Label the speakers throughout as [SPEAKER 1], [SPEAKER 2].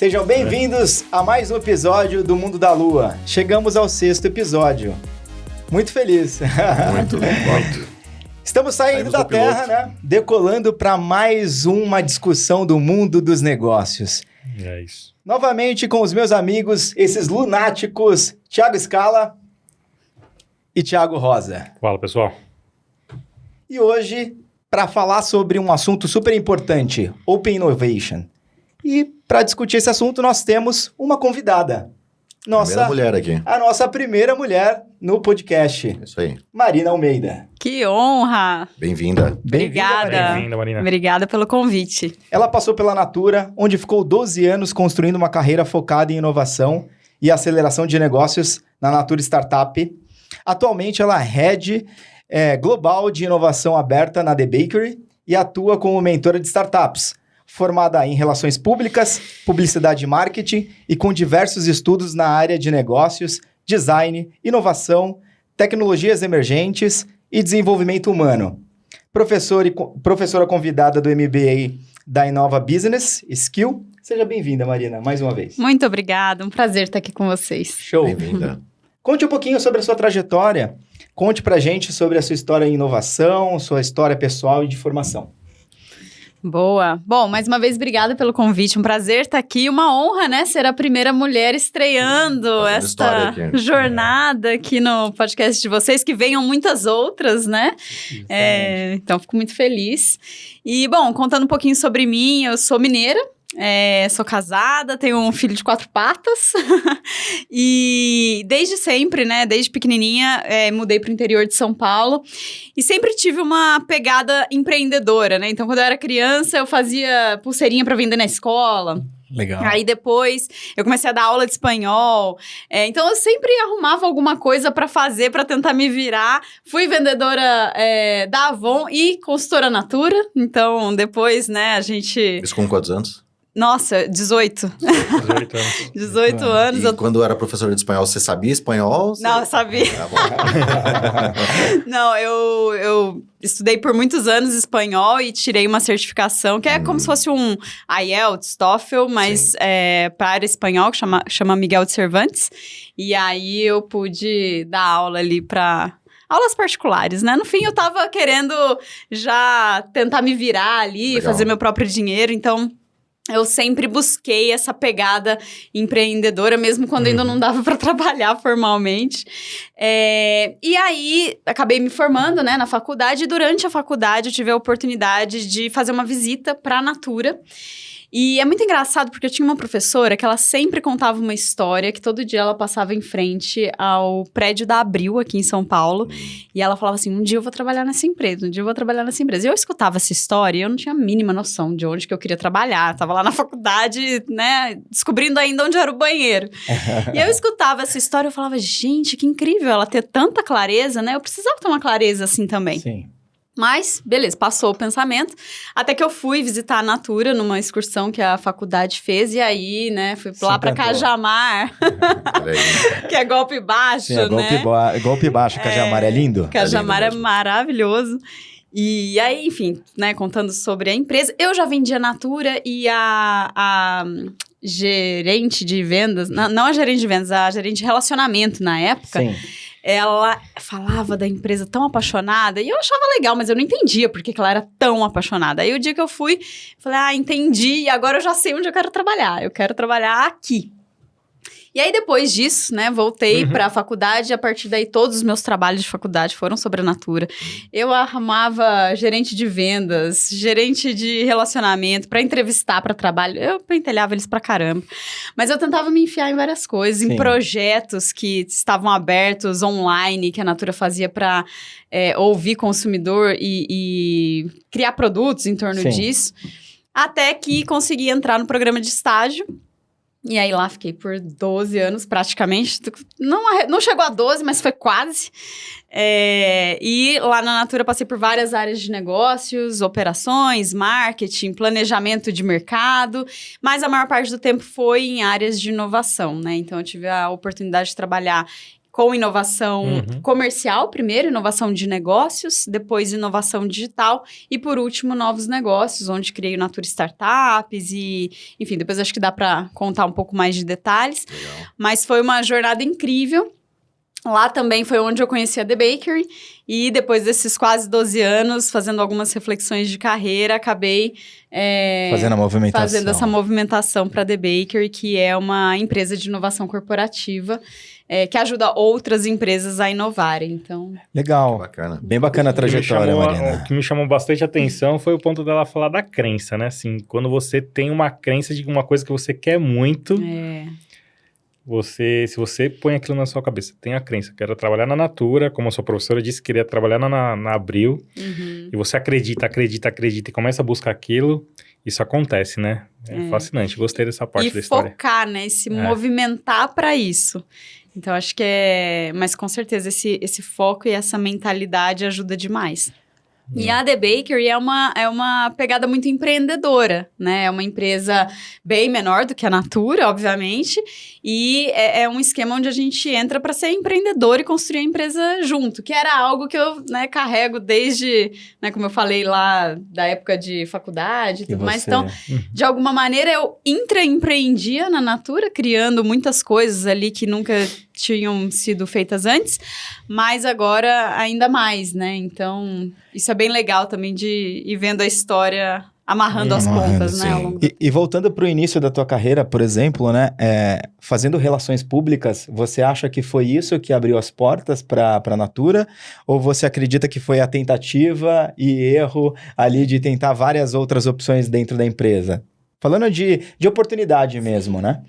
[SPEAKER 1] Sejam bem-vindos a mais um episódio do Mundo da Lua. Chegamos ao 6º episódio. Muito feliz.
[SPEAKER 2] Muito.
[SPEAKER 1] Estamos saindo da Terra, né? Decolando para mais uma discussão do mundo dos negócios.
[SPEAKER 2] É isso.
[SPEAKER 1] Novamente com os meus amigos, esses lunáticos, Thiago Scala e Thiago Rosa.
[SPEAKER 2] Fala, pessoal.
[SPEAKER 1] E hoje, para falar sobre um assunto super importante, Open Innovation. E para discutir esse assunto, nós temos uma convidada.
[SPEAKER 3] Primeira mulher aqui.
[SPEAKER 1] A nossa primeira mulher no podcast.
[SPEAKER 3] Isso aí.
[SPEAKER 1] Marina Almeida.
[SPEAKER 4] Que honra!
[SPEAKER 3] Bem-vinda.
[SPEAKER 4] Obrigada.
[SPEAKER 2] Bem-vinda, Marina.
[SPEAKER 4] Obrigada pelo convite.
[SPEAKER 1] Ela passou pela Natura, onde ficou 12 anos construindo uma carreira focada em inovação e aceleração de negócios na Natura Startup. Atualmente, ela é Head Global de Inovação Aberta na The Bakery e atua como mentora de startups, formada em Relações Públicas, Publicidade e Marketing e com diversos estudos na área de negócios, design, inovação, tecnologias emergentes e desenvolvimento humano. Professora convidada do MBA da Inova Business Skill. Seja bem-vinda, Marina, mais uma vez.
[SPEAKER 4] Muito obrigada, um prazer estar aqui com vocês.
[SPEAKER 1] Show!
[SPEAKER 3] Bem-vinda.
[SPEAKER 1] Conte um pouquinho sobre a sua trajetória. Conte pra gente sobre a sua história em inovação, sua história pessoal e de formação.
[SPEAKER 4] Boa. Bom, mais uma vez, obrigada pelo convite. Um prazer estar aqui. Uma honra, né? Ser a primeira mulher estreando esta jornada aqui no podcast de vocês. Que venham muitas outras, né? Então, fico muito feliz. E, bom, contando um pouquinho sobre mim, eu sou mineira. Sou casada, tenho um filho de 4 patas e desde sempre, né, desde pequenininha, mudei para o interior de São Paulo e sempre tive uma pegada empreendedora, né? Então, quando eu era criança, eu fazia pulseirinha para vender na escola.
[SPEAKER 1] Legal.
[SPEAKER 4] Aí depois eu comecei a dar aula de espanhol, então eu sempre arrumava alguma coisa para fazer, para tentar me virar. Fui vendedora da Avon e consultora Natura, então depois, né, a gente...
[SPEAKER 3] Isso com quantos anos?
[SPEAKER 4] Nossa, 18.
[SPEAKER 2] 18 anos.
[SPEAKER 4] 18 anos.
[SPEAKER 3] E quando era professora de espanhol, você sabia espanhol?
[SPEAKER 4] Não, eu sabia.
[SPEAKER 3] Tá bom.
[SPEAKER 4] Não, eu estudei por muitos anos espanhol e tirei uma certificação, que é como se fosse um IELTS, TOEFL, mas para a área espanhol, que chama Miguel de Cervantes. E aí eu pude dar aula ali para... aulas particulares, né? No fim, eu tava querendo já tentar me virar ali,
[SPEAKER 3] Legal.
[SPEAKER 4] fazer meu próprio dinheiro, então... eu sempre busquei essa pegada empreendedora, mesmo quando ainda não dava para trabalhar formalmente. E aí, acabei me formando, né, na faculdade. E durante a faculdade, eu tive a oportunidade de fazer uma visita para a Natura. E é muito engraçado, porque eu tinha uma professora que ela sempre contava uma história, que todo dia ela passava em frente ao prédio da Abril, aqui em São Paulo. E ela falava assim, um dia eu vou trabalhar nessa empresa, um dia eu vou trabalhar nessa empresa. E eu escutava essa história e eu não tinha a mínima noção de onde que eu queria trabalhar. Eu tava lá na faculdade, né, descobrindo ainda onde era o banheiro. E eu escutava essa história e eu falava, gente, que incrível ela ter tanta clareza, né? Eu precisava ter uma clareza assim também.
[SPEAKER 1] Sim.
[SPEAKER 4] Mas, beleza, passou o pensamento, até que eu fui visitar a Natura numa excursão que a faculdade fez, e aí, né, fui lá pra Cajamar, que é golpe baixo,
[SPEAKER 1] Sim, golpe baixo, Cajamar é lindo?
[SPEAKER 4] Cajamar é
[SPEAKER 3] lindo
[SPEAKER 4] maravilhoso. E aí, enfim, né, contando sobre a empresa, eu já vendia Natura e a gerente de vendas, não a gerente de vendas, a gerente de relacionamento na época...
[SPEAKER 1] Sim.
[SPEAKER 4] Ela falava da empresa tão apaixonada, e eu achava legal, mas eu não entendia por que ela era tão apaixonada. Aí o dia que eu fui, falei, entendi, e agora eu já sei onde eu quero trabalhar. Eu quero trabalhar aqui. E aí, depois disso, né, voltei para a faculdade, e a partir daí todos os meus trabalhos de faculdade foram sobre a Natura. Eu arrumava gerente de vendas, gerente de relacionamento, para entrevistar para trabalho. Eu pentelhava eles pra caramba. Mas eu tentava me enfiar em várias coisas,
[SPEAKER 1] Sim.
[SPEAKER 4] em projetos que estavam abertos online, que a Natura fazia para ouvir consumidor e criar produtos em torno disso. Até que consegui entrar no programa de estágio. E aí lá fiquei por 12 anos praticamente, não chegou a 12, mas foi quase. E lá na Natura passei por várias áreas de negócios, operações, marketing, planejamento de mercado, mas a maior parte do tempo foi em áreas de inovação, né? Então eu tive a oportunidade de trabalhar com inovação comercial primeiro, inovação de negócios, depois inovação digital e, por último, novos negócios, onde criei o Natura Startups e, enfim, depois acho que dá para contar um pouco mais de detalhes.
[SPEAKER 3] Legal.
[SPEAKER 4] Mas foi uma jornada incrível. Lá também foi onde eu conheci a The Bakery e depois desses quase 12 anos, fazendo algumas reflexões de carreira, acabei
[SPEAKER 1] Fazendo a movimentação.
[SPEAKER 4] fazendo essa movimentação para a The Bakery, que é uma empresa de inovação corporativa que ajuda outras empresas a inovarem. Então,
[SPEAKER 1] Legal.
[SPEAKER 3] Bacana.
[SPEAKER 1] Bem bacana a trajetória, Marina.
[SPEAKER 2] O que me chamou bastante atenção foi o ponto dela falar da crença, né? Assim, quando você tem uma crença de uma coisa que você quer muito, se você põe aquilo na sua cabeça, tem a crença, quero trabalhar na Natura, como a sua professora disse, queria trabalhar na Abril, e você acredita e começa a buscar aquilo, isso acontece, né? É fascinante, gostei dessa parte da história.
[SPEAKER 4] E focar, né? Se movimentar para isso. Então, acho que mas com certeza esse foco e essa mentalidade ajuda demais. E a The Bakery é uma pegada muito empreendedora, né? É uma empresa bem menor do que a Natura, obviamente, e é um esquema onde a gente entra para ser empreendedor e construir a empresa junto, que era algo que eu carrego desde, como eu falei lá, da época de faculdade e tudo mais. Então, de alguma maneira, eu intraempreendia na Natura, criando muitas coisas ali que nunca tinham sido feitas antes, mas agora ainda mais, né? Então, isso é bem legal também de ir vendo a história amarrando as pontas, né? Ao longo
[SPEAKER 1] E voltando para o início da tua carreira, por exemplo, né? Fazendo relações públicas, você acha que foi isso que abriu as portas para a Natura? Ou você acredita que foi a tentativa e erro ali de tentar várias outras opções dentro da empresa? Falando de oportunidade mesmo, né?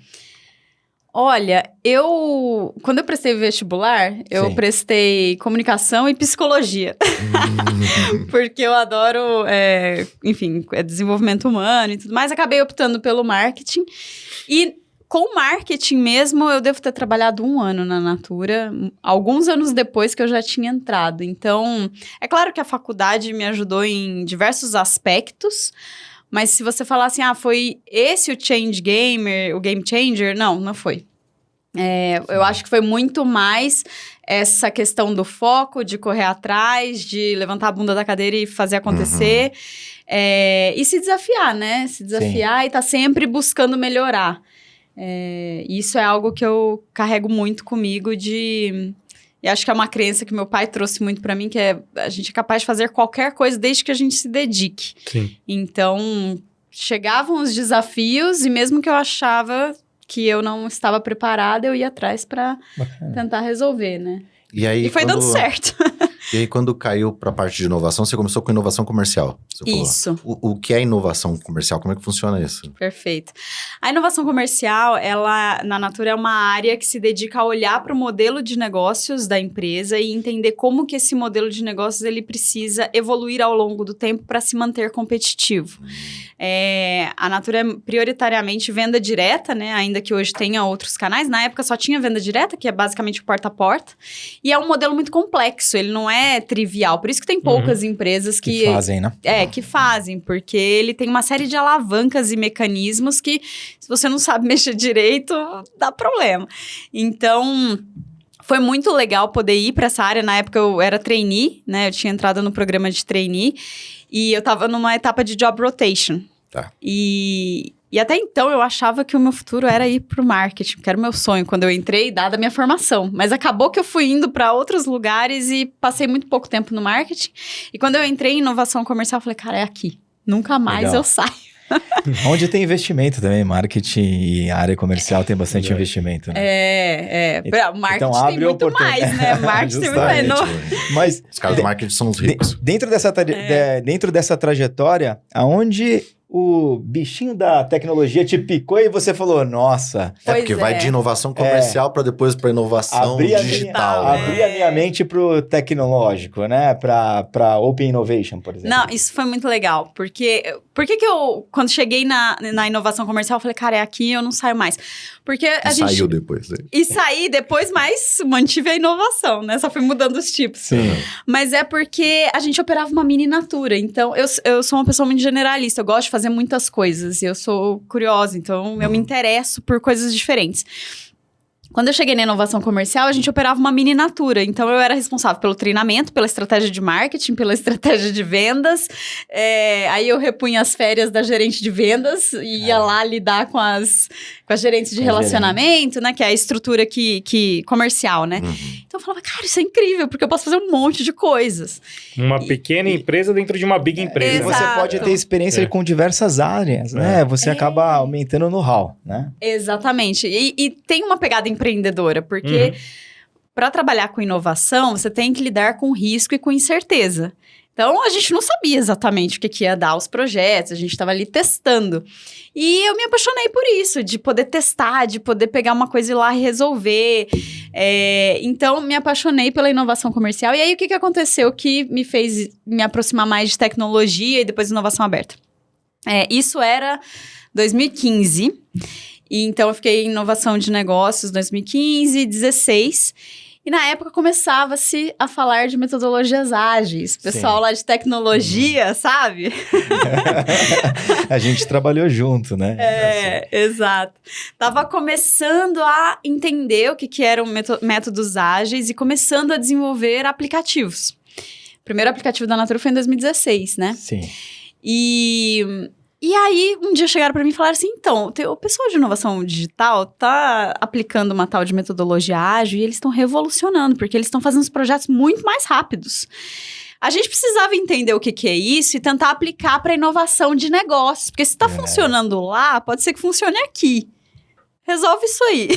[SPEAKER 4] Olha, quando eu prestei vestibular, eu prestei comunicação e psicologia. Porque eu adoro, enfim, desenvolvimento humano e tudo mais. Acabei optando pelo marketing. E com marketing mesmo, eu devo ter trabalhado 1 ano na Natura, alguns anos depois que eu já tinha entrado. Então, é claro que a faculdade me ajudou em diversos aspectos. Mas se você falar assim, foi esse o change gamer, o game changer? Não foi. Eu acho que foi muito mais essa questão do foco, de correr atrás, de levantar a bunda da cadeira e fazer acontecer. E se desafiar, né? Se desafiar e estar sempre buscando melhorar. Isso é algo que eu carrego muito comigo e acho que é uma crença que meu pai trouxe muito pra mim, que a gente é capaz de fazer qualquer coisa desde que a gente se dedique.
[SPEAKER 2] Sim.
[SPEAKER 4] Então, chegavam os desafios e mesmo que eu achava que eu não estava preparada, eu ia atrás pra tentar resolver, né?
[SPEAKER 3] E
[SPEAKER 4] foi dando certo.
[SPEAKER 3] E aí, quando caiu para a parte de inovação, você começou com inovação comercial. Você falou.
[SPEAKER 4] Isso.
[SPEAKER 3] O que é inovação comercial? Como é que funciona isso?
[SPEAKER 4] Perfeito. A inovação comercial, ela, na Natura, é uma área que se dedica a olhar para o modelo de negócios da empresa e entender como que esse modelo de negócios ele precisa evoluir ao longo do tempo para se manter competitivo. A Natura é prioritariamente venda direta, né? Ainda que hoje tenha outros canais. Na época só tinha venda direta, que é basicamente o porta a porta. E é um modelo muito complexo, ele não é trivial. Por isso que tem poucas empresas que
[SPEAKER 1] fazem, né?
[SPEAKER 4] Que fazem, porque ele tem uma série de alavancas e mecanismos que, se você não sabe mexer direito, dá problema. Então, foi muito legal poder ir para essa área. Na época, eu era trainee, né? Eu tinha entrado no programa de trainee e eu estava numa etapa de job rotation.
[SPEAKER 3] Tá.
[SPEAKER 4] E até então, eu achava que o meu futuro era ir pro marketing, que era o meu sonho quando eu entrei, dada a minha formação. Mas acabou que eu fui indo para outros lugares e passei muito pouco tempo no marketing. E quando eu entrei em inovação comercial, eu falei, cara, é aqui. Nunca mais
[SPEAKER 1] Legal.
[SPEAKER 4] eu saio.
[SPEAKER 1] Onde tem investimento também, marketing e área comercial tem bastante investimento, né?
[SPEAKER 4] O marketing
[SPEAKER 1] Então,
[SPEAKER 4] tem
[SPEAKER 1] abre
[SPEAKER 4] muito mais, né? Marketing tem muito mais.
[SPEAKER 1] Mas
[SPEAKER 3] Os caras do marketing são os ricos.
[SPEAKER 1] dentro dessa trajetória, aonde o bichinho da tecnologia te picou e você falou, nossa...
[SPEAKER 3] Porque vai de inovação comercial para depois para inovação digital.
[SPEAKER 1] Abrir a minha mente pro tecnológico, né? Pra Open Innovation, por exemplo.
[SPEAKER 4] Não, isso foi muito legal. Porque... Por que eu, quando cheguei na inovação comercial, eu falei, cara, é aqui, eu não saio mais. Porque a gente...
[SPEAKER 3] Saiu depois. Né?
[SPEAKER 4] E saí depois, mas mantive a inovação, né? Só fui mudando os tipos.
[SPEAKER 1] Sim.
[SPEAKER 4] Mas é porque a gente operava uma mini Natura. Então, eu sou uma pessoa muito generalista. Eu gosto de fazer muitas coisas. E eu sou curiosa. Então, eu me interesso por coisas diferentes. Quando eu cheguei na inovação comercial, a gente operava uma mini Natura. Então, eu era responsável pelo treinamento, pela estratégia de marketing, pela estratégia de vendas. Aí, eu repunha as férias da gerente de vendas e ia lá lidar com as gerentes de relacionamento, né? Que é a estrutura comercial, né? Então, eu falava, cara, isso é incrível, porque eu posso fazer um monte de coisas.
[SPEAKER 2] Uma pequena empresa dentro de uma big empresa.
[SPEAKER 1] E você pode ter experiência com diversas áreas, né? Você acaba aumentando o know-how, né?
[SPEAKER 4] Exatamente. E tem uma pegada empreendedora, porque para trabalhar com inovação, você tem que lidar com risco e com incerteza. Então, a gente não sabia exatamente o que ia dar os projetos, a gente estava ali testando. E eu me apaixonei por isso, de poder testar, de poder pegar uma coisa e ir lá e resolver. Então, me apaixonei pela inovação comercial. E aí, o que aconteceu que me fez me aproximar mais de tecnologia e depois de inovação aberta? Isso era 2015. E então, eu fiquei em inovação de negócios 2015, 2016. E na época começava-se a falar de metodologias ágeis. Pessoal lá de tecnologia, sabe?
[SPEAKER 1] A gente trabalhou junto, né?
[SPEAKER 4] Exato. Tava começando a entender o que eram métodos ágeis e começando a desenvolver aplicativos. O primeiro aplicativo da Natura foi em 2016, né?
[SPEAKER 1] Sim.
[SPEAKER 4] E aí, um dia chegaram para mim e falaram assim, então, o pessoal de inovação digital tá aplicando uma tal de metodologia ágil e eles estão revolucionando, porque eles estão fazendo os projetos muito mais rápidos. A gente precisava entender o que é isso e tentar aplicar para inovação de negócios, porque se está funcionando lá, pode ser que funcione aqui. Resolve isso aí.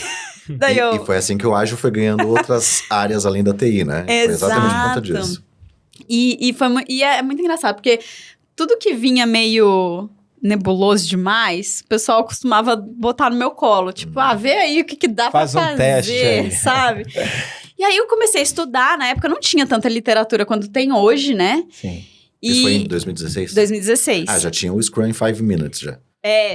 [SPEAKER 3] E foi assim que o ágil foi ganhando outras áreas além da TI, né?
[SPEAKER 4] Exato.
[SPEAKER 3] Foi exatamente por conta disso.
[SPEAKER 4] E é muito engraçado, porque tudo que vinha meio nebuloso demais, o pessoal costumava botar no meu colo. Tipo, vê aí o que dá pra fazer,
[SPEAKER 1] faz um teste aí.
[SPEAKER 4] Sabe? E aí eu comecei a estudar, na época não tinha tanta literatura quanto tem hoje, né?
[SPEAKER 1] Sim.
[SPEAKER 3] Isso foi em 2016?
[SPEAKER 4] 2016.
[SPEAKER 3] Já tinha o Scrum em 5 Minutes, já.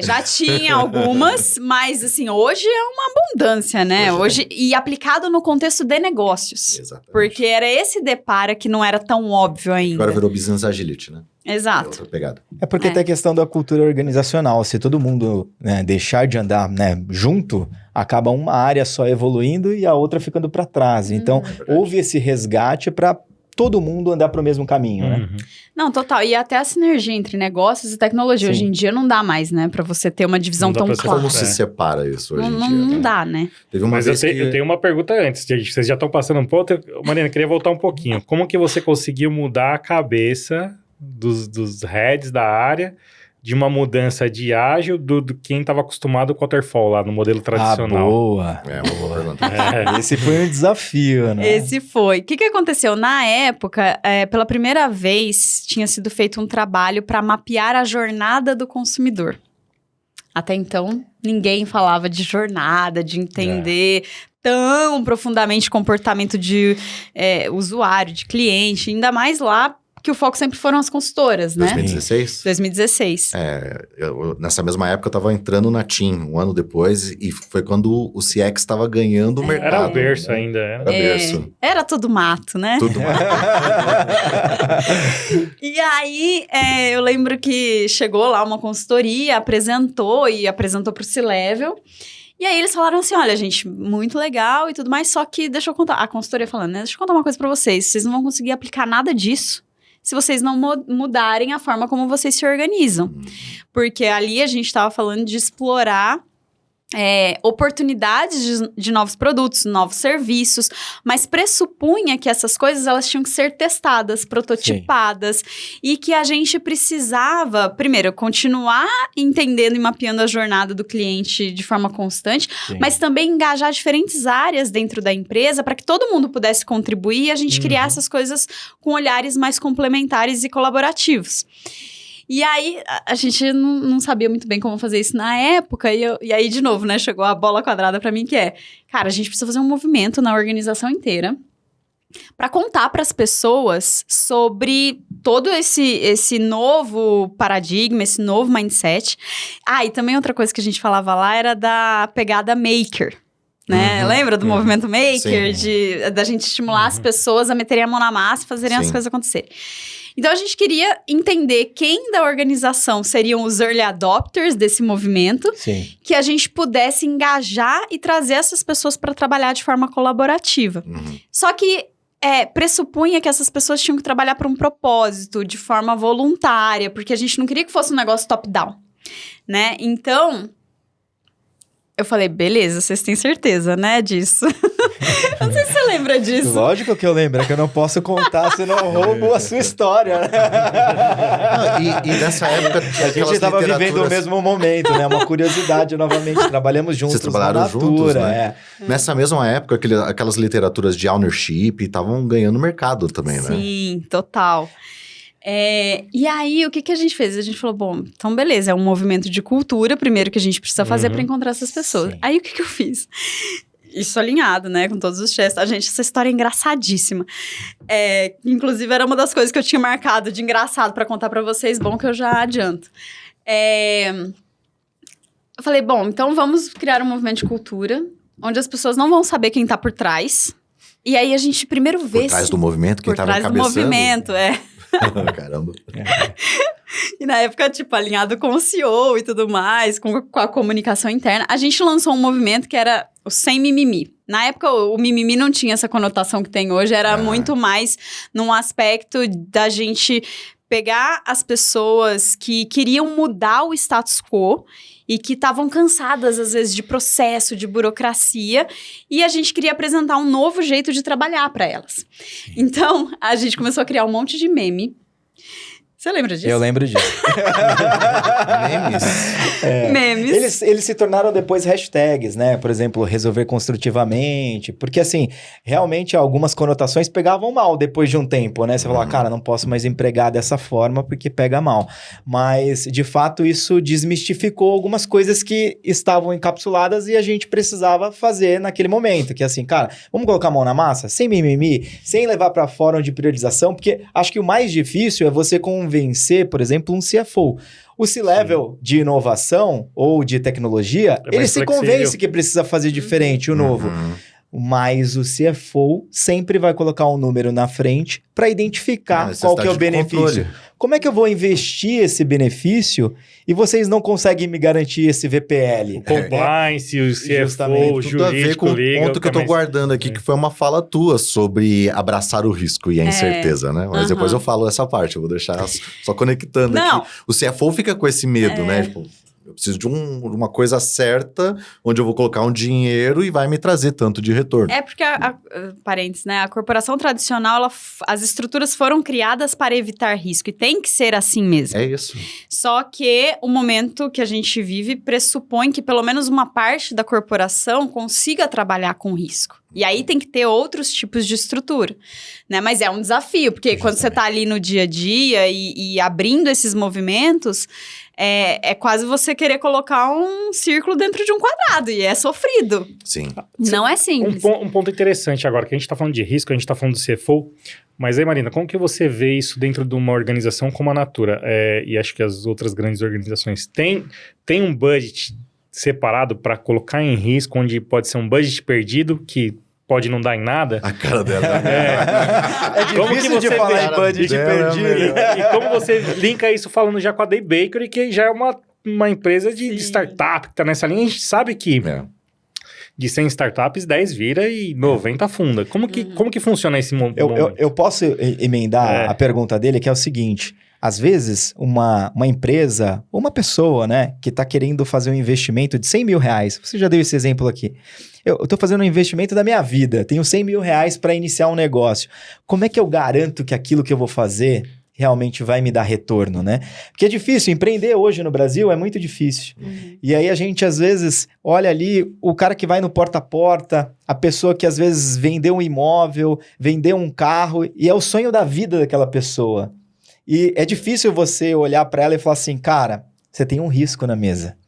[SPEAKER 4] Já tinha algumas, mas assim, hoje é uma abundância, né? Hoje e aplicado no contexto de negócios.
[SPEAKER 3] Exatamente.
[SPEAKER 4] Porque era esse depara que não era tão óbvio ainda.
[SPEAKER 3] Agora virou Business Agility, né?
[SPEAKER 4] Exato.
[SPEAKER 3] É outra pegada.
[SPEAKER 1] Porque tem a questão da cultura organizacional. Se todo mundo deixar de andar junto, acaba uma área só evoluindo e a outra ficando para trás. Então, houve esse resgate para todo mundo andar para o mesmo caminho, né?
[SPEAKER 4] Não, total. E até a sinergia entre negócios e tecnologia.
[SPEAKER 1] Sim.
[SPEAKER 4] Hoje em dia não dá mais, né? Pra você ter uma divisão tão clara.
[SPEAKER 3] Como se separa isso hoje em dia?
[SPEAKER 4] Não dá, né?
[SPEAKER 3] Teve uma
[SPEAKER 2] Mas
[SPEAKER 3] vez
[SPEAKER 2] eu tenho uma pergunta antes. Vocês já estão passando um pouco. Marina, queria voltar um pouquinho. Como que você conseguiu mudar a cabeça dos heads da área de uma mudança de ágil do quem estava acostumado com o waterfall lá no modelo tradicional?
[SPEAKER 1] Boa.
[SPEAKER 3] É uma boa pergunta.
[SPEAKER 1] Esse foi um desafio, né?
[SPEAKER 4] Esse foi. O que aconteceu? Na época, pela primeira vez, tinha sido feito um trabalho para mapear a jornada do consumidor. Até então, ninguém falava de jornada, de entender tão profundamente o comportamento de usuário, de cliente, ainda mais lá que o foco sempre foram as consultoras, né?
[SPEAKER 3] 2016?
[SPEAKER 4] 2016.
[SPEAKER 3] Nessa mesma época eu tava entrando na TIM, um ano depois, e foi quando o CX estava ganhando o mercado.
[SPEAKER 2] Era o berço
[SPEAKER 3] né?
[SPEAKER 2] ainda.
[SPEAKER 3] Era berço.
[SPEAKER 4] Era tudo mato, né?
[SPEAKER 3] Tudo mais.
[SPEAKER 4] E aí, eu lembro que chegou lá uma consultoria, apresentou pro C-Level. E aí eles falaram assim, olha, gente, muito legal e tudo mais, só que deixa eu contar, a consultoria falando, né? Deixa eu contar uma coisa pra vocês não vão conseguir aplicar nada disso se vocês não mudarem a forma como vocês se organizam. Porque ali a gente estava falando de explorar oportunidades de novos produtos, novos serviços, mas pressupunha que essas coisas elas tinham que ser testadas, prototipadas, e que a gente precisava, primeiro, continuar entendendo e mapeando a jornada do cliente de forma constante, mas também engajar diferentes áreas dentro da empresa para que todo mundo pudesse contribuir e a gente criar essas coisas com olhares mais complementares e colaborativos. E aí, a gente não sabia muito bem como fazer isso na época, e aí, de novo, né, chegou a bola quadrada pra mim, que cara, a gente precisa fazer um movimento na organização inteira para contar para as pessoas sobre todo esse novo paradigma, esse novo mindset. E também outra coisa que a gente falava lá era da pegada maker. Né? Lembra do movimento maker? Da gente estimular as pessoas a meterem a mão na massa e fazerem as coisas acontecerem. Então, a gente queria entender quem da organização seriam os early adopters desse movimento,
[SPEAKER 1] Sim.
[SPEAKER 4] que a gente pudesse engajar e trazer essas pessoas para trabalhar de forma colaborativa. Só que pressupunha que essas pessoas tinham que trabalhar por um propósito, de forma voluntária, porque a gente não queria que fosse um negócio top-down, né? Então, eu falei, beleza, vocês têm certeza, né, disso? Não sei se você lembra disso.
[SPEAKER 1] Lógico que eu lembro, é que eu não posso contar, senão eu roubo a sua história, né?
[SPEAKER 3] Não, e nessa época...
[SPEAKER 1] A gente estava vivendo o mesmo momento, né? Uma curiosidade, novamente. Trabalhamos juntos.
[SPEAKER 3] Vocês trabalharam
[SPEAKER 1] na
[SPEAKER 3] juntos,
[SPEAKER 1] Natura,
[SPEAKER 3] né? Nessa mesma época, aquelas literaturas de ownership estavam ganhando mercado também, né?
[SPEAKER 4] Sim, total. E aí, o que a gente fez? A gente falou, bom, então beleza, é um movimento de cultura, primeiro que a gente precisa fazer para encontrar essas pessoas.
[SPEAKER 1] Sim.
[SPEAKER 4] Aí, o que eu fiz? Isso alinhado, né, com todos os chefes. Essa história é engraçadíssima. Inclusive, era uma das coisas que eu tinha marcado de engraçado para contar para vocês, bom que eu já adianto. Eu falei, bom, então vamos criar um movimento de cultura, onde as pessoas não vão saber quem tá por trás. E aí, a gente primeiro vê...
[SPEAKER 3] Por trás do movimento, quem tava encabeçando.
[SPEAKER 4] Por trás do movimento,
[SPEAKER 3] Caramba.
[SPEAKER 4] E na época, tipo, alinhado com o CEO e tudo mais, com a comunicação interna, a gente lançou um movimento que era o Sem Mimimi. Na época, o mimimi não tinha essa conotação que tem hoje, era muito mais num aspecto da gente pegar as pessoas que queriam mudar o status quo e que estavam cansadas, às vezes, de processo, de burocracia, e a gente queria apresentar um novo jeito de trabalhar para elas. Então, a gente começou a criar um monte de meme. Você lembra disso?
[SPEAKER 1] Eu lembro disso.
[SPEAKER 4] Memes.
[SPEAKER 1] Eles se tornaram depois hashtags, né? Por exemplo, resolver construtivamente. Porque, assim, realmente algumas conotações pegavam mal depois de um tempo, né? Você fala, cara, não posso mais empregar dessa forma porque pega mal. Mas, de fato, isso desmistificou algumas coisas que estavam encapsuladas e a gente precisava fazer naquele momento. Que, assim, cara, vamos colocar a mão na massa? Sem mimimi, sem levar para fórum de priorização, porque acho que o mais difícil é você convencer, por exemplo, um CFO. O C-Level de inovação ou de tecnologia, ele se convence que precisa fazer diferente, o novo. Mas o CFO sempre vai colocar um número na frente para identificar qual que é o benefício. Como é que eu vou investir esse benefício e vocês não conseguem me garantir esse VPL?
[SPEAKER 2] O compliance, o CFO, o jurídico,
[SPEAKER 3] tudo a ver com o ponto que eu tô guardando aqui, que foi uma fala tua sobre abraçar o risco e a incerteza, né? Mas depois eu falo essa parte, eu vou deixar só conectando aqui. O CFO fica com esse medo, né? Tipo, eu preciso de uma coisa certa, onde eu vou colocar um dinheiro e vai me trazer tanto de retorno.
[SPEAKER 4] Porque, parênteses, né? A corporação tradicional, as estruturas foram criadas para evitar risco. E tem que ser assim mesmo.
[SPEAKER 3] É isso.
[SPEAKER 4] Só que o momento que a gente vive pressupõe que pelo menos uma parte da corporação consiga trabalhar com risco. E aí tem que ter outros tipos de estrutura, né? Mas é um desafio, porque quando você está ali no dia a dia e abrindo esses movimentos, é quase você querer colocar um círculo dentro de um quadrado, e é sofrido.
[SPEAKER 3] Sim.
[SPEAKER 4] Não é simples.
[SPEAKER 2] Um ponto interessante agora, que a gente está falando de risco, a gente está falando do CFO, mas aí, Marina, como que você vê isso dentro de uma organização como a Natura? E acho que as outras grandes organizações têm um budget separado para colocar em risco, onde pode ser um budget perdido, que pode não dar em nada.
[SPEAKER 3] A cara dela.
[SPEAKER 1] É difícil de falar em budget perdido.
[SPEAKER 2] E como você linka isso falando já com a Day Bakery, que já é uma empresa de startup que está nessa linha, a gente sabe que de 100 startups, 10 vira e 90 afunda. Como que funciona esse momento?
[SPEAKER 1] Eu posso emendar a pergunta dele, que é o seguinte: às vezes, uma empresa, ou uma pessoa, né, que está querendo fazer um investimento de 100 mil reais, você já deu esse exemplo aqui. Eu estou fazendo um investimento da minha vida, tenho 100 mil reais para iniciar um negócio. Como é que eu garanto que aquilo que eu vou fazer realmente vai me dar retorno, né? Porque é difícil, empreender hoje no Brasil é muito difícil. E aí a gente, às vezes, olha ali o cara que vai no porta a porta, a pessoa que às vezes vendeu um imóvel, vendeu um carro, e é o sonho da vida daquela pessoa. E é difícil você olhar para ela e falar assim, cara, você tem um risco na mesa.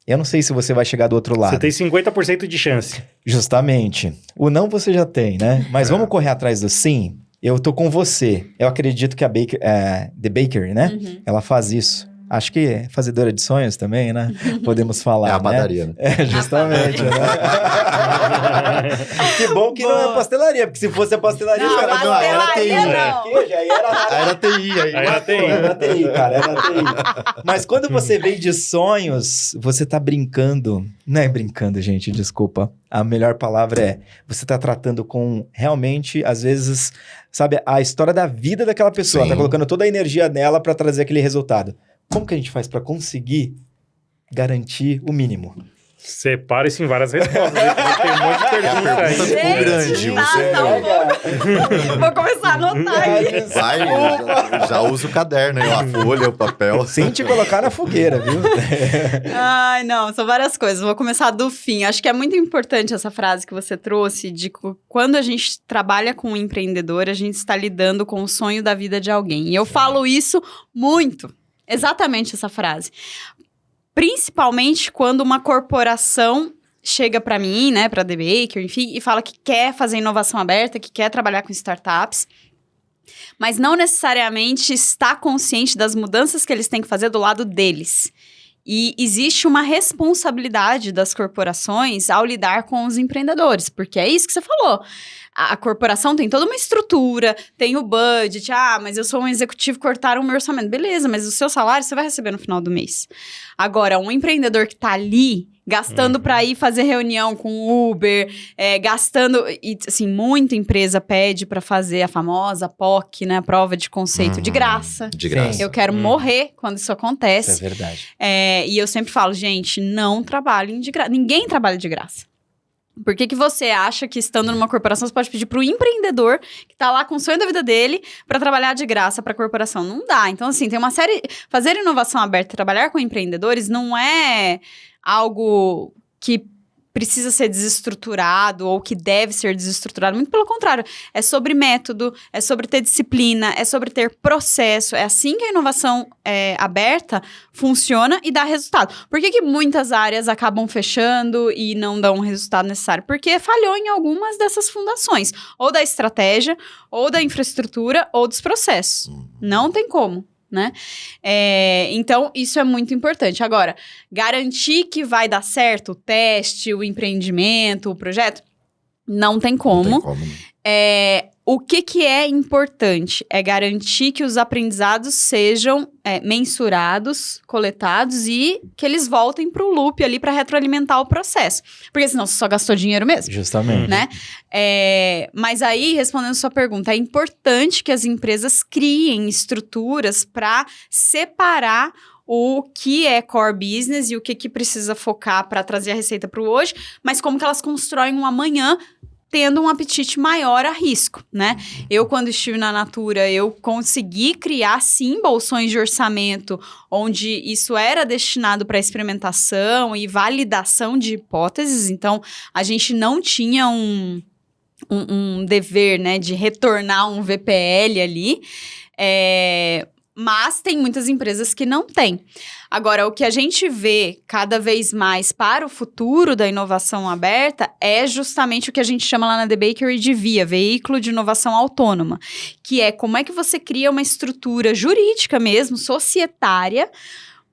[SPEAKER 1] Eu não sei se você vai chegar do outro lado.
[SPEAKER 2] Você tem 50% de chance.
[SPEAKER 1] Justamente. O não você já tem, né? Mas vamos correr atrás do sim? Eu tô com você. Eu acredito que The Bakery, né? Ela faz isso. Acho que fazedora de sonhos também, né? Podemos falar,
[SPEAKER 3] É a padaria, né?
[SPEAKER 1] Justamente, né? Que bom que não é pastelaria, porque se fosse a pastelaria...
[SPEAKER 4] Não,
[SPEAKER 3] era TI,
[SPEAKER 4] não.
[SPEAKER 1] Queijo, aí
[SPEAKER 3] Era TI, aí.
[SPEAKER 2] Era TI.
[SPEAKER 1] Era TI, cara, era TI. Mas quando você vem de sonhos, você tá brincando... Não é brincando, gente, desculpa. A melhor palavra é... Você tá tratando com, realmente, às vezes... Sabe, a história da vida daquela pessoa.
[SPEAKER 3] Sim.
[SPEAKER 1] Tá colocando toda a energia nela pra trazer aquele resultado. Como que a gente faz pra conseguir garantir o mínimo?
[SPEAKER 2] Separe-se em várias respostas. Tem um monte de pergunta aí.
[SPEAKER 3] pergunta ficou grande,
[SPEAKER 4] Vou começar a anotar aqui.
[SPEAKER 3] Vai, já usa o caderno, aí, a folha, o papel.
[SPEAKER 1] Sem te colocar na fogueira, viu?
[SPEAKER 4] Ai, não, são várias coisas. Vou começar do fim. Acho que é muito importante essa frase que você trouxe de quando a gente trabalha com um empreendedor, a gente está lidando com o sonho da vida de alguém. E eu falo isso muito. Exatamente essa frase. Principalmente quando uma corporação chega para mim, né, para The Baker, enfim, e fala que quer fazer inovação aberta, que quer trabalhar com startups, mas não necessariamente está consciente das mudanças que eles têm que fazer do lado deles. E existe uma responsabilidade das corporações ao lidar com os empreendedores, porque é isso que você falou. A corporação tem toda uma estrutura, tem o budget, mas eu sou um executivo, cortaram o meu orçamento. Beleza, mas o seu salário você vai receber no final do mês. Agora, um empreendedor que tá ali, gastando para ir fazer reunião com o Uber, gastando... E, assim, muita empresa pede para fazer a famosa POC, né? Prova de conceito, de graça.
[SPEAKER 3] De graça.
[SPEAKER 4] Eu quero morrer quando isso acontece.
[SPEAKER 1] Isso é verdade.
[SPEAKER 4] E eu sempre falo, gente, não trabalhem de graça. Ninguém trabalha de graça. Por que você acha que estando numa corporação você pode pedir para o empreendedor que está lá com o sonho da vida dele para trabalhar de graça para a corporação? Não dá. Então, assim, tem uma série... Fazer inovação aberta, trabalhar com empreendedores não é algo que precisa ser desestruturado ou que deve ser desestruturado. Muito pelo contrário. É sobre método, é sobre ter disciplina, é sobre ter processo. É assim que a inovação aberta funciona e dá resultado. Por que muitas áreas acabam fechando e não dão o resultado necessário? Porque falhou em algumas dessas fundações. Ou da estratégia, ou da infraestrutura, ou dos processos. Não tem como. Né? Então, isso é muito importante. Agora, garantir que vai dar certo o teste, o empreendimento, o projeto, não tem como.
[SPEAKER 3] Não tem como.
[SPEAKER 4] O que é importante é garantir que os aprendizados sejam mensurados, coletados e que eles voltem para o loop ali para retroalimentar o processo. Porque senão você só gastou dinheiro mesmo.
[SPEAKER 1] Justamente.
[SPEAKER 4] Né? Mas aí, respondendo a sua pergunta, é importante que as empresas criem estruturas para separar o que é core business e o que precisa focar para trazer a receita para o hoje, mas como que elas constroem um amanhã tendo um apetite maior a risco, né? Eu, quando estive na Natura, eu consegui criar, sim, bolsões de orçamento, onde isso era destinado para experimentação e validação de hipóteses. Então, a gente não tinha um dever, né, de retornar um VPL ali. Mas tem muitas empresas que não têm. Agora, o que a gente vê cada vez mais para o futuro da inovação aberta é justamente o que a gente chama lá na The Bakery de VIA, Veículo de Inovação Autônoma, que é como é que você cria uma estrutura jurídica mesmo, societária,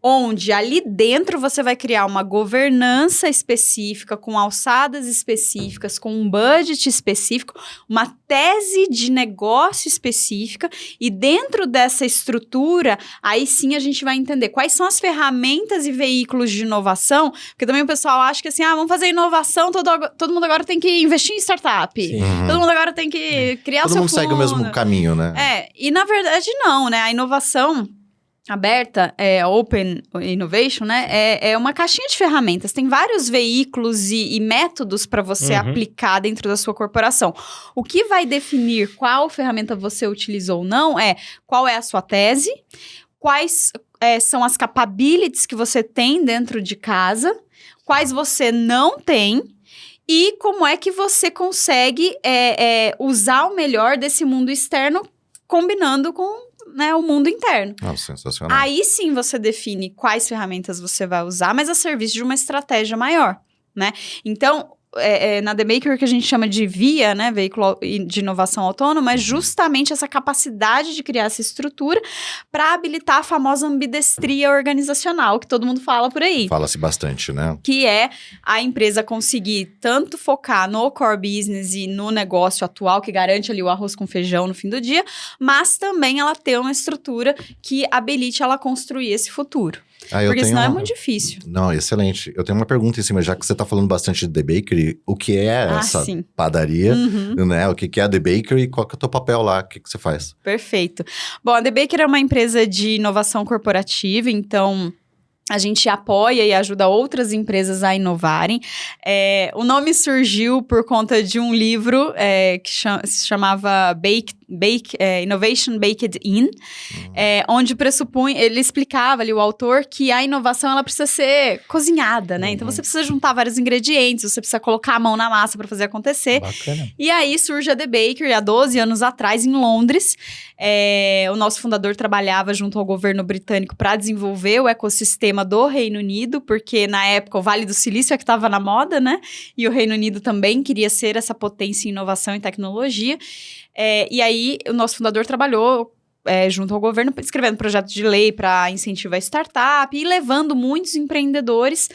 [SPEAKER 4] onde ali dentro você vai criar uma governança específica, com alçadas específicas, com um budget específico, uma tese de negócio específica, e dentro dessa estrutura, aí sim a gente vai entender quais são as ferramentas e veículos de inovação, porque também o pessoal acha que assim, vamos fazer inovação, todo mundo agora tem que investir em startup, todo mundo agora tem que criar o seu fundo.
[SPEAKER 3] Todo mundo segue o mesmo caminho, né?
[SPEAKER 4] E na verdade não, né? A inovação aberta, Open Innovation, né? É uma caixinha de ferramentas. Tem vários veículos e métodos para você aplicar dentro da sua corporação. O que vai definir qual ferramenta você utilizou ou não qual é a sua tese, quais são as capabilities que você tem dentro de casa, quais você não tem, e como é que você consegue usar o melhor desse mundo externo combinando com o mundo interno.
[SPEAKER 3] Sensacional.
[SPEAKER 4] Aí sim você define quais ferramentas você vai usar, mas a serviço de uma estratégia maior, né? Então, na The Bakery, que a gente chama de VIA, né, Veículo de Inovação Autônoma, é justamente essa capacidade de criar essa estrutura para habilitar a famosa ambidestria organizacional, que todo mundo fala por aí.
[SPEAKER 3] Fala-se bastante, né?
[SPEAKER 4] Que é a empresa conseguir tanto focar no core business e no negócio atual, que garante ali o arroz com feijão no fim do dia, mas também ela ter uma estrutura que habilite ela a construir esse futuro. Porque senão é muito difícil.
[SPEAKER 3] Não, excelente. Eu tenho uma pergunta em cima, já que você tá falando bastante de The Bakery, o que é essa padaria, né? O que é a The Bakery e qual que é o teu papel lá? O que você faz?
[SPEAKER 4] Perfeito. Bom, a The Bakery é uma empresa de inovação corporativa, então a gente apoia e ajuda outras empresas a inovarem. O nome surgiu por conta de um livro que se chamava Innovation Baked In, onde ele explicava ali, o autor, que a inovação ela precisa ser cozinhada, né? Então você precisa juntar vários ingredientes, você precisa colocar a mão na massa para fazer acontecer.
[SPEAKER 1] Bacana.
[SPEAKER 4] E aí surge a The Bakery há 12 anos atrás, em Londres. O nosso fundador trabalhava junto ao governo britânico para desenvolver o ecossistema do Reino Unido, porque na época o Vale do Silício é que estava na moda, né? E o Reino Unido também queria ser essa potência em inovação e tecnologia. E aí, o nosso fundador trabalhou junto ao governo, escrevendo projetos de lei para incentivar a startup e levando muitos empreendedores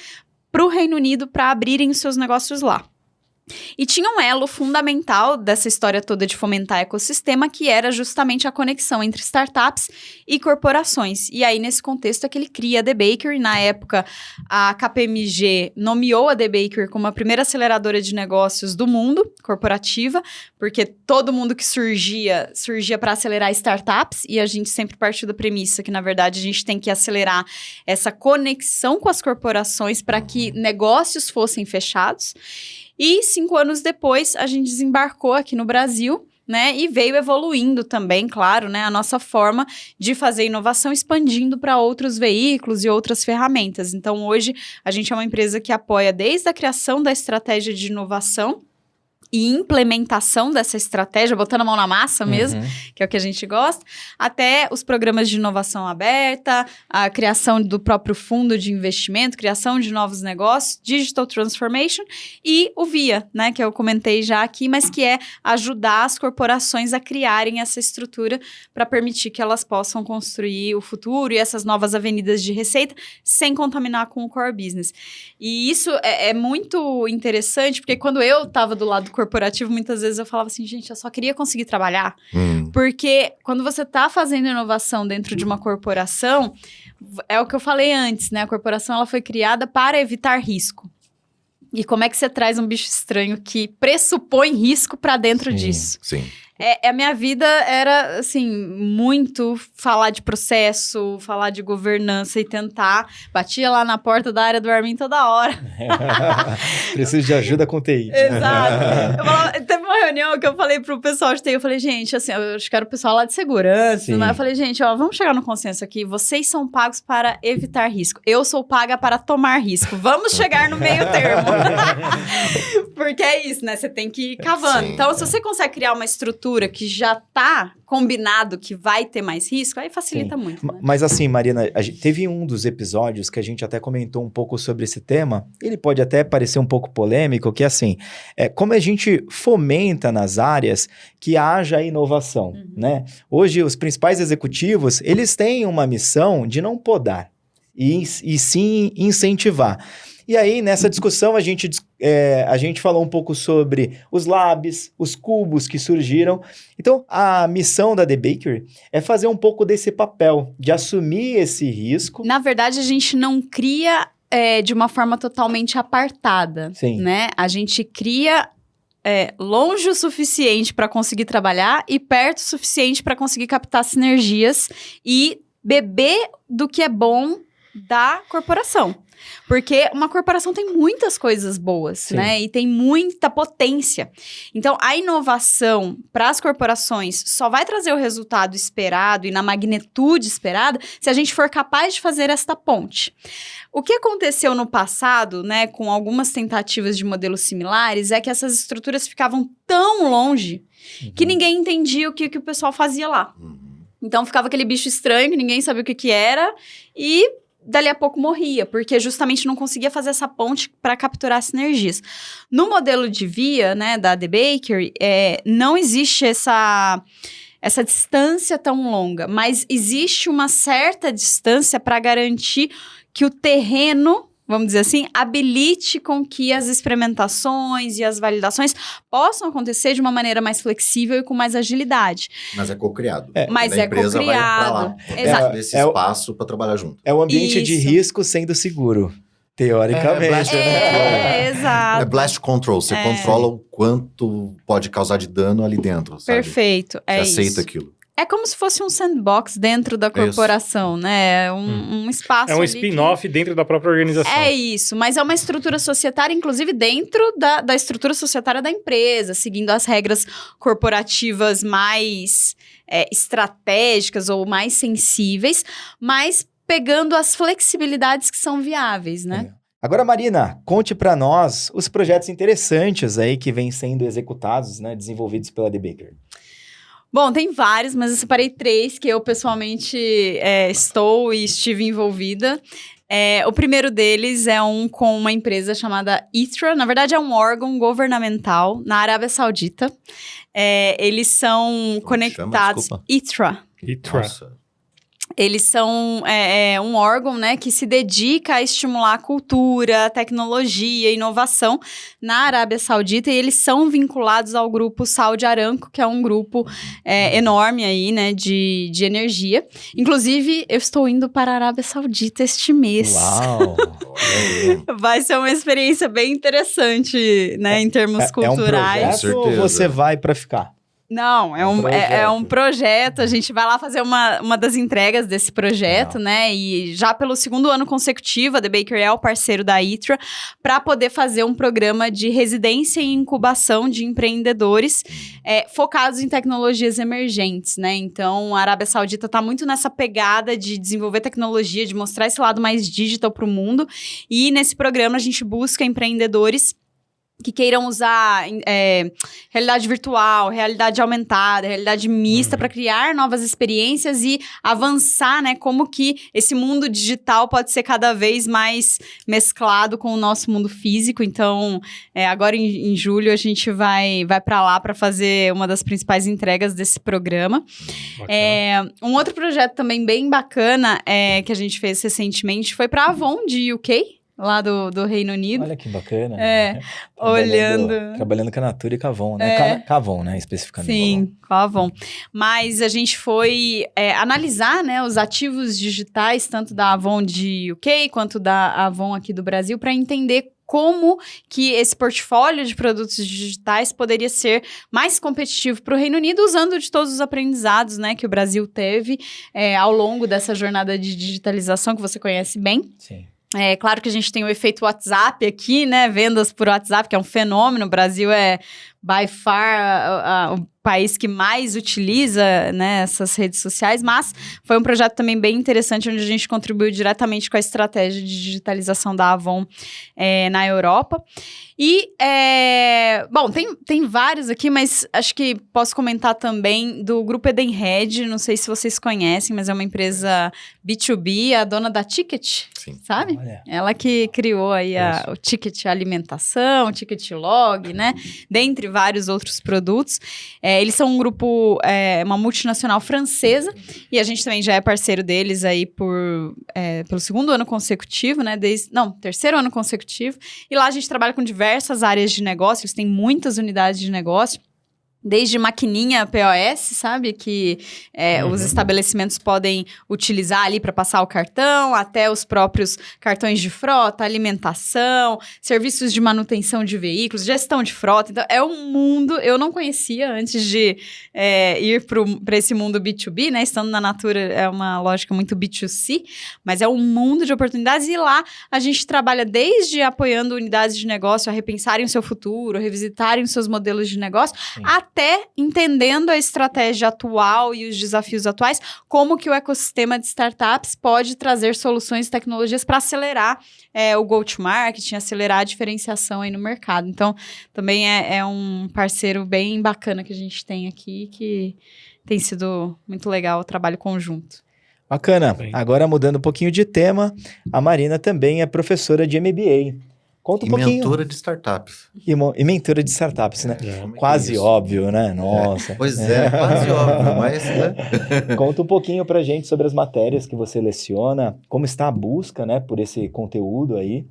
[SPEAKER 4] para o Reino Unido para abrirem os seus negócios lá. E tinha um elo fundamental dessa história toda de fomentar ecossistema, que era justamente a conexão entre startups e corporações. E aí, nesse contexto, é que ele cria a The Bakery. Na época, a KPMG nomeou a The Bakery como a primeira aceleradora de negócios do mundo, corporativa, porque todo mundo que surgia para acelerar startups, e a gente sempre partiu da premissa que, na verdade, a gente tem que acelerar essa conexão com as corporações para que negócios fossem fechados. E 5 anos depois, a gente desembarcou aqui no Brasil, né? E veio evoluindo também, claro, né? A nossa forma de fazer inovação, expandindo para outros veículos e outras ferramentas. Então, hoje, a gente é uma empresa que apoia desde a criação da estratégia de inovação e implementação dessa estratégia, botando a mão na massa mesmo, que é o que a gente gosta, até os programas de inovação aberta, a criação do próprio fundo de investimento, criação de novos negócios, Digital Transformation e o VIA, né, que eu comentei já aqui, mas que é ajudar as corporações a criarem essa estrutura para permitir que elas possam construir o futuro e essas novas avenidas de receita sem contaminar com o core business. E isso é muito interessante, porque quando eu estava do lado corporativo, muitas vezes eu falava assim, gente, eu só queria conseguir trabalhar. Porque quando você está fazendo inovação dentro de uma corporação, é o que eu falei antes, né? A corporação ela foi criada para evitar risco. E como é que você traz um bicho estranho que pressupõe risco para dentro disso?
[SPEAKER 3] Sim.
[SPEAKER 4] A minha vida era, assim, muito falar de processo, falar de governança e tentar. Batia lá na porta da área do Armin toda hora.
[SPEAKER 1] Preciso de ajuda com TI.
[SPEAKER 4] Exato. Teve uma reunião que eu falei pro pessoal de TI, eu falei, gente, assim, eu acho que era o pessoal lá de segurança, mas eu falei, gente, ó, vamos chegar no consenso aqui, vocês são pagos para evitar risco, eu sou paga para tomar risco, vamos chegar no meio termo. Porque é isso, né, você tem que ir cavando. Sim, então, se você consegue criar uma estrutura que já tá combinado que vai ter mais risco, aí facilita muito, né?
[SPEAKER 1] Mas assim, Marina, teve um dos episódios que a gente até comentou um pouco sobre esse tema, ele pode até parecer um pouco polêmico, que é assim, como a gente fomenta nas áreas que haja inovação, né? Hoje, os principais executivos, eles têm uma missão de não podar, e sim incentivar. E aí, nessa discussão, a gente falou um pouco sobre os labs, os cubos que surgiram. Então, a missão da The Bakery é fazer um pouco desse papel, de assumir esse risco.
[SPEAKER 4] Na verdade, a gente não cria de uma forma totalmente apartada, né? A gente cria longe o suficiente para conseguir trabalhar e perto o suficiente para conseguir captar sinergias e beber do que é bom da corporação. Porque uma corporação tem muitas coisas boas, né? E tem muita potência. Então, a inovação para as corporações só vai trazer o resultado esperado e na magnitude esperada se a gente for capaz de fazer esta ponte. O que aconteceu no passado, né, com algumas tentativas de modelos similares, é que essas estruturas ficavam tão longe que ninguém entendia o que o pessoal fazia lá. Então, ficava aquele bicho estranho que ninguém sabia o que era e dali a pouco morria, porque justamente não conseguia fazer essa ponte para capturar sinergias. No modelo de via, né, da The Bakery, não existe essa distância tão longa, mas existe uma certa distância para garantir que o terreno, vamos dizer assim, habilite com que as experimentações e as validações possam acontecer de uma maneira mais flexível e com mais agilidade.
[SPEAKER 3] Mas é co-criado.
[SPEAKER 4] Mas é co-criado.
[SPEAKER 3] Exato. Esse espaço para trabalhar junto.
[SPEAKER 1] É o ambiente de risco sendo seguro. Teoricamente,
[SPEAKER 4] exato.
[SPEAKER 3] É blast control. Você controla o quanto pode causar de dano ali dentro, sabe?
[SPEAKER 4] Perfeito.
[SPEAKER 3] Você aceita aquilo.
[SPEAKER 4] É como se fosse um sandbox dentro da corporação, né? Um espaço.
[SPEAKER 2] É um spin-off dentro da própria organização.
[SPEAKER 4] É isso, mas é uma estrutura societária, inclusive dentro da estrutura societária da empresa, seguindo as regras corporativas mais estratégicas ou mais sensíveis, mas pegando as flexibilidades que são viáveis, né?
[SPEAKER 1] Agora, Marina, conte para nós os projetos interessantes aí que vêm sendo executados, né, desenvolvidos pela The Bakery.
[SPEAKER 4] Bom, tem vários, mas eu separei 3 que eu pessoalmente estou e estive envolvida. O primeiro deles é com uma empresa chamada ITRA. Na verdade, é um órgão governamental na Arábia Saudita. Eles são conectados... ITRA.
[SPEAKER 3] Nossa.
[SPEAKER 4] Eles são um órgão, né, que se dedica a estimular a cultura, tecnologia, inovação na Arábia Saudita, e eles são vinculados ao grupo Saudi Aramco, que é um grupo enorme aí, né, de energia. Inclusive, eu estou indo para a Arábia Saudita este mês.
[SPEAKER 1] Uau!
[SPEAKER 4] Vai ser uma experiência bem interessante, né, em termos culturais.
[SPEAKER 1] É um projeto ou você vai para ficar?
[SPEAKER 4] Não, é um projeto. A gente vai lá fazer uma das entregas desse projeto, né? E já pelo 2º ano consecutivo, a The Bakery é o parceiro da ITRA, para poder fazer um programa de residência e incubação de empreendedores focados em tecnologias emergentes, né? Então, a Arábia Saudita está muito nessa pegada de desenvolver tecnologia, de mostrar esse lado mais digital para o mundo. E nesse programa a gente busca empreendedores que queiram usar realidade virtual, realidade aumentada, realidade mista para criar novas experiências e avançar, né? Como que esse mundo digital pode ser cada vez mais mesclado com o nosso mundo físico. Então, agora em julho a gente vai para lá para fazer uma das principais entregas desse programa. Um outro projeto também bem bacana que a gente fez recentemente foi para a Avon de UK. Lá do Reino Unido.
[SPEAKER 1] Olha que bacana.
[SPEAKER 4] Trabalhando
[SPEAKER 1] com a Natura e com a Avon, né? Com a Avon, né, especificamente.
[SPEAKER 4] Sim, com a Avon. Mas a gente foi analisar, né, os ativos digitais, tanto da Avon de UK, quanto da Avon aqui do Brasil, para entender como que esse portfólio de produtos digitais poderia ser mais competitivo para o Reino Unido, usando de todos os aprendizados, né, que o Brasil teve ao longo dessa jornada de digitalização que você conhece bem.
[SPEAKER 1] Sim.
[SPEAKER 4] Claro que a gente tem o efeito WhatsApp aqui, né? Vendas por WhatsApp, que é um fenômeno. O Brasil é, by far, o país que mais utiliza, né, essas redes sociais. Mas foi um projeto também bem interessante, onde a gente contribuiu diretamente com a estratégia de digitalização da Avon na Europa. E, bom, tem vários aqui, mas acho que posso comentar também do Grupo Edenred. Não sei se vocês conhecem, mas é uma empresa B2B, a dona da Ticket, sabe?
[SPEAKER 1] Olha.
[SPEAKER 4] Ela que criou aí o Ticket Alimentação, o Ticket Log, né? Dentre vários outros produtos. Eles são um grupo, uma multinacional francesa, e a gente também já é parceiro deles aí pelo 2º ano consecutivo, né? 3º ano consecutivo. E lá a gente trabalha com diversas áreas de negócio, eles têm muitas unidades de negócio. Desde maquininha POS, sabe? Que os estabelecimentos podem utilizar ali para passar o cartão, até os próprios cartões de frota, alimentação, serviços de manutenção de veículos, gestão de frota. Então, é um mundo... Eu não conhecia antes de ir para esse mundo B2B, né? Estando na Natura, é uma lógica muito B2C, mas é um mundo de oportunidades. E lá, a gente trabalha desde apoiando unidades de negócio a repensarem o seu futuro, revisitarem os seus modelos de negócio, até entendendo a estratégia atual e os desafios atuais, como que o ecossistema de startups pode trazer soluções e tecnologias para acelerar o go-to-market, acelerar a diferenciação aí no mercado. Então, também é um parceiro bem bacana que a gente tem aqui, que tem sido muito legal o trabalho conjunto.
[SPEAKER 1] Bacana.
[SPEAKER 2] Bem.
[SPEAKER 1] Agora, mudando um pouquinho de tema, a Marina também é professora de MBA. Conta um
[SPEAKER 3] E
[SPEAKER 1] pouquinho.
[SPEAKER 3] mentora de startups.
[SPEAKER 1] E mentora de startups, né?
[SPEAKER 3] Como é que
[SPEAKER 1] Quase
[SPEAKER 3] é isso?
[SPEAKER 1] óbvio, né? Nossa.
[SPEAKER 3] Pois é, quase óbvio, mas... Né?
[SPEAKER 1] Conta um pouquinho pra gente sobre as matérias que você leciona, como está a busca, né, por esse conteúdo aí,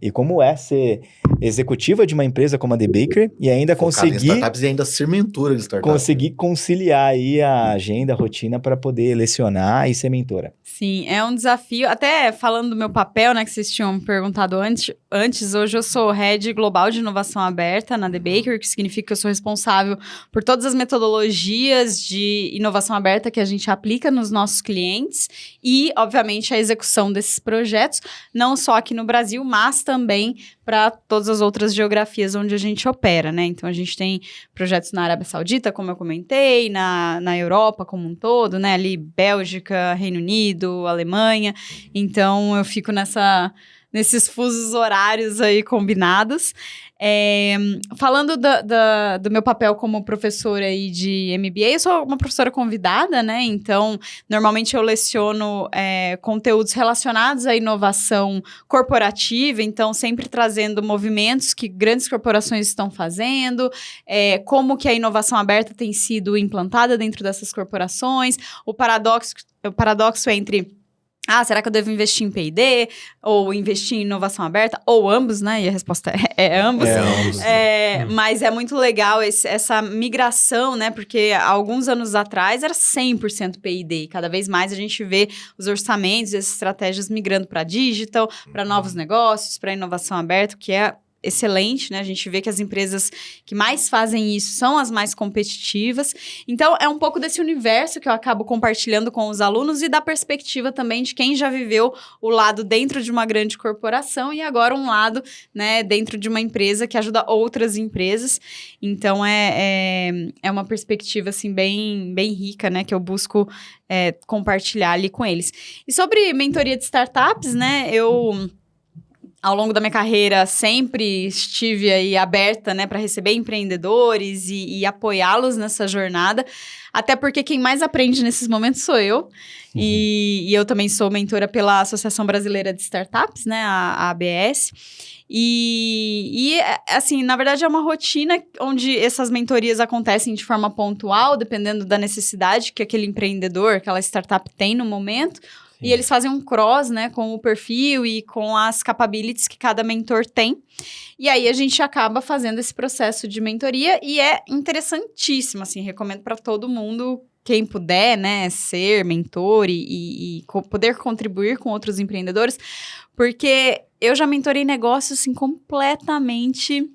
[SPEAKER 1] e como é ser executiva de uma empresa como a The Bakery e ainda
[SPEAKER 3] Focado em
[SPEAKER 1] conseguir
[SPEAKER 3] startups e ainda ser mentora de startups.
[SPEAKER 1] conseguir conciliar aí a agenda, a rotina para poder lecionar e ser mentora.
[SPEAKER 4] Sim, é um desafio. Até falando do meu papel, né, que vocês tinham perguntado antes, hoje eu sou Head Global de Inovação Aberta na The Bakery, que significa que eu sou responsável por todas as metodologias de inovação aberta que a gente aplica nos nossos clientes e, obviamente, a execução desses projetos, não só aqui no Brasil, mas também para todas as outras geografias onde a gente opera, né? Então, a gente tem projetos na Arábia Saudita, como eu comentei, na Europa como um todo, né? Ali, Bélgica, Reino Unido, Alemanha. Então, eu fico nesses fusos horários aí combinados. Falando do meu papel como professora aí de MBA, eu sou uma professora convidada, né? Então, normalmente eu leciono conteúdos relacionados à inovação corporativa, então sempre trazendo movimentos que grandes corporações estão fazendo, como que a inovação aberta tem sido implantada dentro dessas corporações, o paradoxo entre... será que eu devo investir em P&D? Ou investir em inovação aberta? Ou ambos, né? E a resposta é ambos.
[SPEAKER 3] ambos.
[SPEAKER 4] Mas é muito legal essa migração, né? Porque há alguns anos atrás era 100% P&D. E cada vez mais a gente vê os orçamentos e as estratégias migrando para digital, para novos negócios, para inovação aberta, que é excelente, né? A gente vê que as empresas que mais fazem isso são as mais competitivas. Então, é um pouco desse universo que eu acabo compartilhando com os alunos e da perspectiva também de quem já viveu o lado dentro de uma grande corporação e agora um lado, né, dentro de uma empresa que ajuda outras empresas. Então, é uma perspectiva, assim, bem, bem rica, né, que eu busco compartilhar ali com eles. E sobre mentoria de startups, né, ao longo da minha carreira, sempre estive aí aberta, né, para receber empreendedores e apoiá-los nessa jornada, até porque quem mais aprende nesses momentos sou eu, e eu também sou mentora pela Associação Brasileira de Startups, né, a ABS, e assim, na verdade é uma rotina onde essas mentorias acontecem de forma pontual, dependendo da necessidade que aquele empreendedor, aquela startup tem no momento. E eles fazem um cross, né, com o perfil e com as capabilities que cada mentor tem. E aí, a gente acaba fazendo esse processo de mentoria e é interessantíssimo, assim, recomendo para todo mundo, quem puder, né, ser mentor e poder contribuir com outros empreendedores, porque eu já mentorei negócios, assim, completamente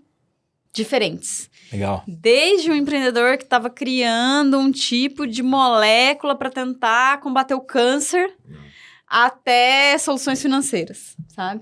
[SPEAKER 4] diferentes.
[SPEAKER 1] Legal.
[SPEAKER 4] Desde um empreendedor que estava criando um tipo de molécula para tentar combater o câncer, até soluções financeiras, sabe?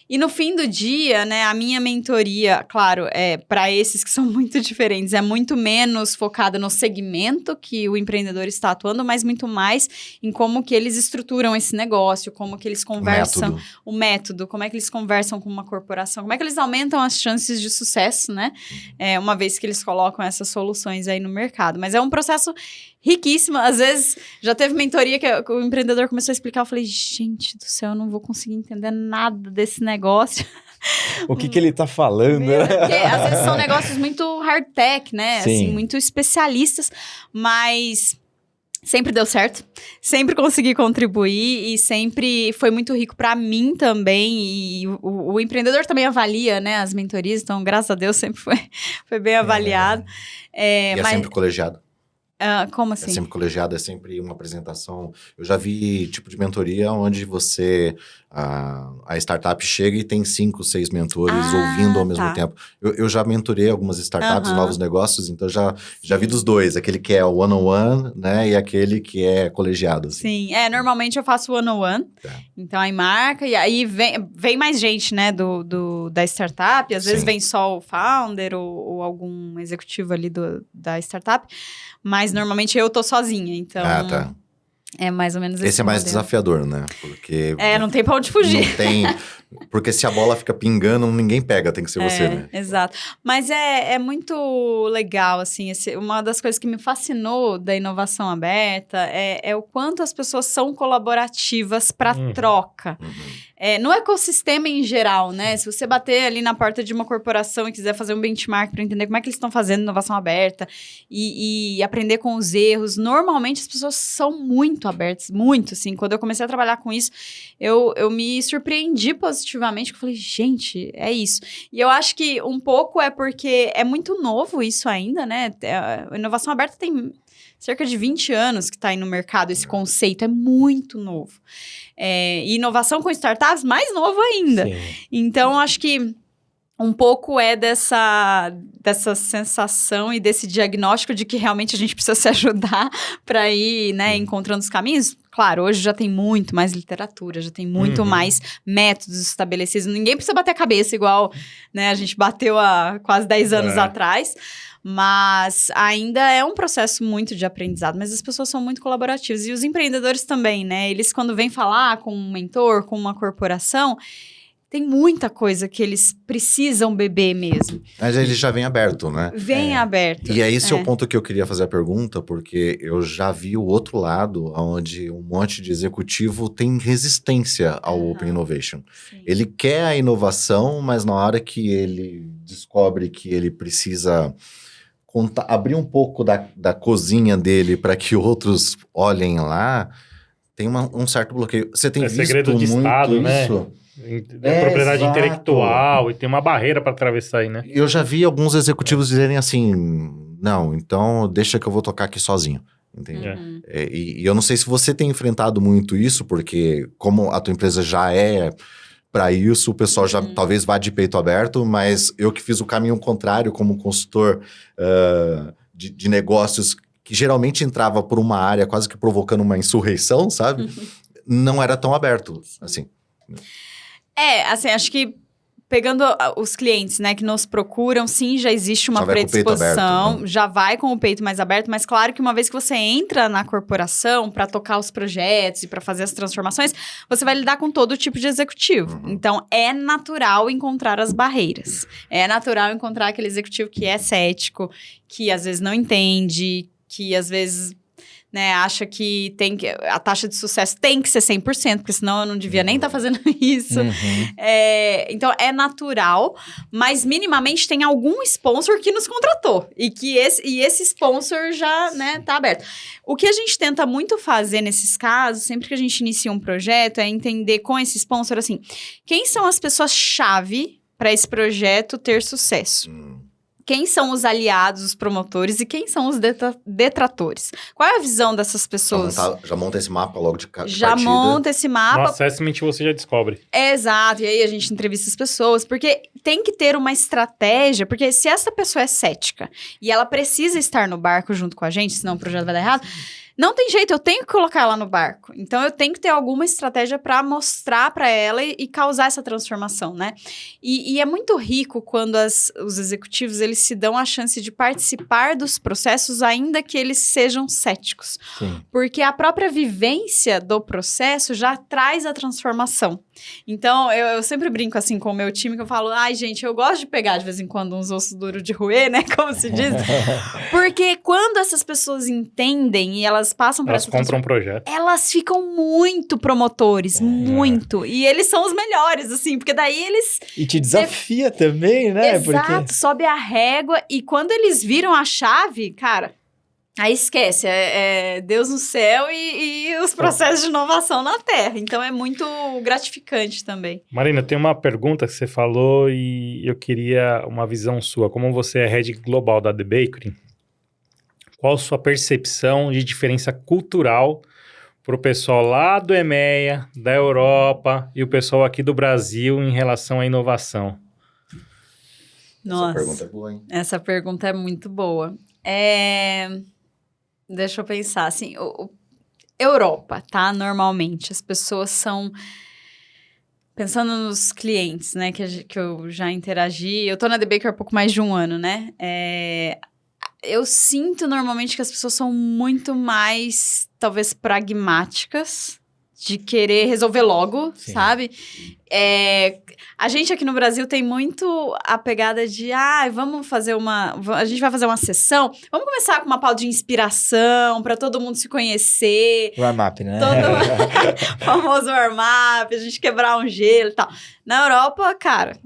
[SPEAKER 4] E no fim do dia, né, a minha mentoria, claro, para esses que são muito diferentes, é muito menos focada no segmento que o empreendedor está atuando, mas muito mais em como que eles estruturam esse negócio, como que eles conversam, o método, como é que eles conversam com uma corporação, como é que eles aumentam as chances de sucesso, né? Uma vez que eles colocam essas soluções aí no mercado. Mas é um processo riquíssimo. Às vezes, já teve mentoria que o empreendedor começou a explicar, eu falei, gente do céu, eu não vou conseguir entender nada desse negócio.
[SPEAKER 1] O que ele tá falando?
[SPEAKER 4] Porque às vezes são negócios muito hard-tech, né?
[SPEAKER 1] Sim.
[SPEAKER 4] Assim, muito especialistas, mas sempre deu certo, sempre consegui contribuir e sempre foi muito rico para mim também. E o empreendedor também avalia, né, as mentorias, então, graças a Deus, sempre foi bem avaliado.
[SPEAKER 3] E é sempre colegiado.
[SPEAKER 4] Como assim?
[SPEAKER 3] É sempre colegiado, é sempre uma apresentação. Eu já vi tipo de mentoria onde a startup chega e tem 5, 6 mentores ouvindo ao mesmo tempo. Eu já mentorei algumas startups, novos negócios, então já vi dos dois. Aquele que é o one-on-one, né? E aquele que é colegiado. Assim.
[SPEAKER 4] Sim, normalmente eu faço one-on-one. Então aí marca, e aí vem mais gente, né? Da startup. Às vezes vem só o founder ou algum executivo ali da startup. Mas normalmente eu tô sozinha, então... É mais ou menos
[SPEAKER 3] esse é mais
[SPEAKER 4] modelo.
[SPEAKER 3] desafiador, né? Porque...
[SPEAKER 4] não tem pra onde fugir.
[SPEAKER 3] Porque se a bola fica pingando, ninguém pega, tem que ser você, né?
[SPEAKER 4] Exato. Mas é muito legal, assim, uma das coisas que me fascinou da inovação aberta é o quanto as pessoas são colaborativas para troca. No ecossistema em geral, né? Se você bater ali na porta de uma corporação e quiser fazer um benchmark para entender como é que eles estão fazendo inovação aberta e aprender com os erros, normalmente as pessoas são muito abertas, muito, assim. Quando eu comecei a trabalhar com isso, eu me surpreendi positivamente, que eu falei, gente, é isso. E eu acho que um pouco é porque é muito novo isso ainda, né? A inovação aberta tem cerca de 20 anos que está aí no mercado, esse conceito é muito novo. E inovação com startups, mais novo ainda.
[SPEAKER 1] Sim.
[SPEAKER 4] Então, acho que um pouco é dessa sensação e desse diagnóstico de que realmente a gente precisa se ajudar para ir, né, encontrando os caminhos. Claro, hoje já tem muito mais literatura, já tem muito mais métodos estabelecidos. Ninguém precisa bater a cabeça igual, né, a gente bateu há quase 10 anos atrás. Mas ainda é um processo muito de aprendizado, mas as pessoas são muito colaborativas. E os empreendedores também, né? Eles, quando vêm falar com um mentor, com uma corporação, tem muita coisa que eles precisam beber mesmo.
[SPEAKER 3] Mas ele já vem aberto, né?
[SPEAKER 4] Vem aberto.
[SPEAKER 3] E é esse o ponto que eu queria fazer a pergunta, porque eu já vi o outro lado, onde um monte de executivo tem resistência ao Open Innovation.
[SPEAKER 4] Sim.
[SPEAKER 3] Ele quer a inovação, mas na hora que ele descobre que ele precisa abrir um pouco da cozinha dele para que outros olhem lá, tem um certo bloqueio. Você tem visto
[SPEAKER 2] segredo de
[SPEAKER 3] muito
[SPEAKER 2] Estado,
[SPEAKER 3] isso?
[SPEAKER 2] Né? Propriedade intelectual, e tem uma barreira para atravessar aí, né?
[SPEAKER 3] Eu já vi alguns executivos dizerem assim, não, então deixa que eu vou tocar aqui sozinho. Entende? E eu não sei se você tem enfrentado muito isso, porque como a tua empresa já é para isso, o pessoal já talvez vá de peito aberto, mas eu que fiz o caminho contrário como consultor de negócios, que geralmente entrava por uma área quase que provocando uma insurreição, sabe? Não era tão aberto, assim.
[SPEAKER 4] Assim, acho que pegando os clientes, né, que nos procuram, sim, já existe uma
[SPEAKER 3] predisposição,
[SPEAKER 4] já vai com o peito mais aberto, mas claro que uma vez que você entra na corporação para tocar os projetos e para fazer as transformações, você vai lidar com todo tipo de executivo. Então, é natural encontrar as barreiras. É natural encontrar aquele executivo que é cético, que às vezes não entende, que às vezes... né, acha que a taxa de sucesso tem que ser 100%, porque senão eu não devia nem estar fazendo isso. Então, é natural, mas minimamente tem algum sponsor que nos contratou. E esse sponsor já, né, tá aberto. O que a gente tenta muito fazer nesses casos, sempre que a gente inicia um projeto, é entender com esse sponsor, assim, quem são as pessoas-chave para esse projeto ter sucesso? Quem são os aliados, os promotores e quem são os detratores? Qual é a visão dessas pessoas?
[SPEAKER 3] Já monta esse mapa logo de partida.
[SPEAKER 4] Já monta esse mapa.
[SPEAKER 2] No assessment você já descobre.
[SPEAKER 4] Exato, e aí a gente entrevista as pessoas, porque tem que ter uma estratégia, porque se essa pessoa é cética e ela precisa estar no barco junto com a gente, senão o projeto vai dar errado... Não tem jeito, eu tenho que colocar ela no barco. Então, eu tenho que ter alguma estratégia para mostrar para ela e causar essa transformação, né? E é muito rico quando os executivos, eles se dão a chance de participar dos processos, ainda que eles sejam céticos.
[SPEAKER 1] Sim.
[SPEAKER 4] Porque a própria vivência do processo já traz a transformação. Então, eu sempre brinco assim com o meu time, que eu falo, ai, gente, eu gosto de pegar de vez em quando uns ossos duros de roer, né? Como se diz. Porque quando essas pessoas entendem e elas passam por essa
[SPEAKER 2] compram um projeto.
[SPEAKER 4] Elas ficam muito promotores, muito. E eles são os melhores, assim, porque daí eles...
[SPEAKER 1] E te desafia também, né?
[SPEAKER 4] Exato, sobe a régua e quando eles viram a chave, cara... Aí esquece, é Deus no céu e os processos de inovação na Terra. Então, é muito gratificante também.
[SPEAKER 2] Marina, tem uma pergunta que você falou e eu queria uma visão sua. Como você é head global da The Bakery, qual a sua percepção de diferença cultural para o pessoal lá do EMEA, da Europa e o pessoal aqui do Brasil em relação à inovação?
[SPEAKER 4] Nossa,
[SPEAKER 3] essa pergunta é boa, hein?
[SPEAKER 4] Essa pergunta é muito boa. Deixa eu pensar, assim, Europa, tá? Normalmente, as pessoas são... Pensando nos clientes, né, que eu já interagi... Eu tô na The Baker há pouco mais de um ano, né? Eu sinto normalmente que as pessoas são muito mais, talvez, pragmáticas, de querer resolver logo,
[SPEAKER 1] Sim.
[SPEAKER 4] sabe? A gente aqui no Brasil tem muito a pegada de, vamos fazer a gente vai fazer uma sessão, vamos começar com uma pauta de inspiração, para todo mundo se conhecer.
[SPEAKER 1] Warm-up, né?
[SPEAKER 4] Famoso warm-up, a gente quebrar um gelo e tal. Na Europa, cara...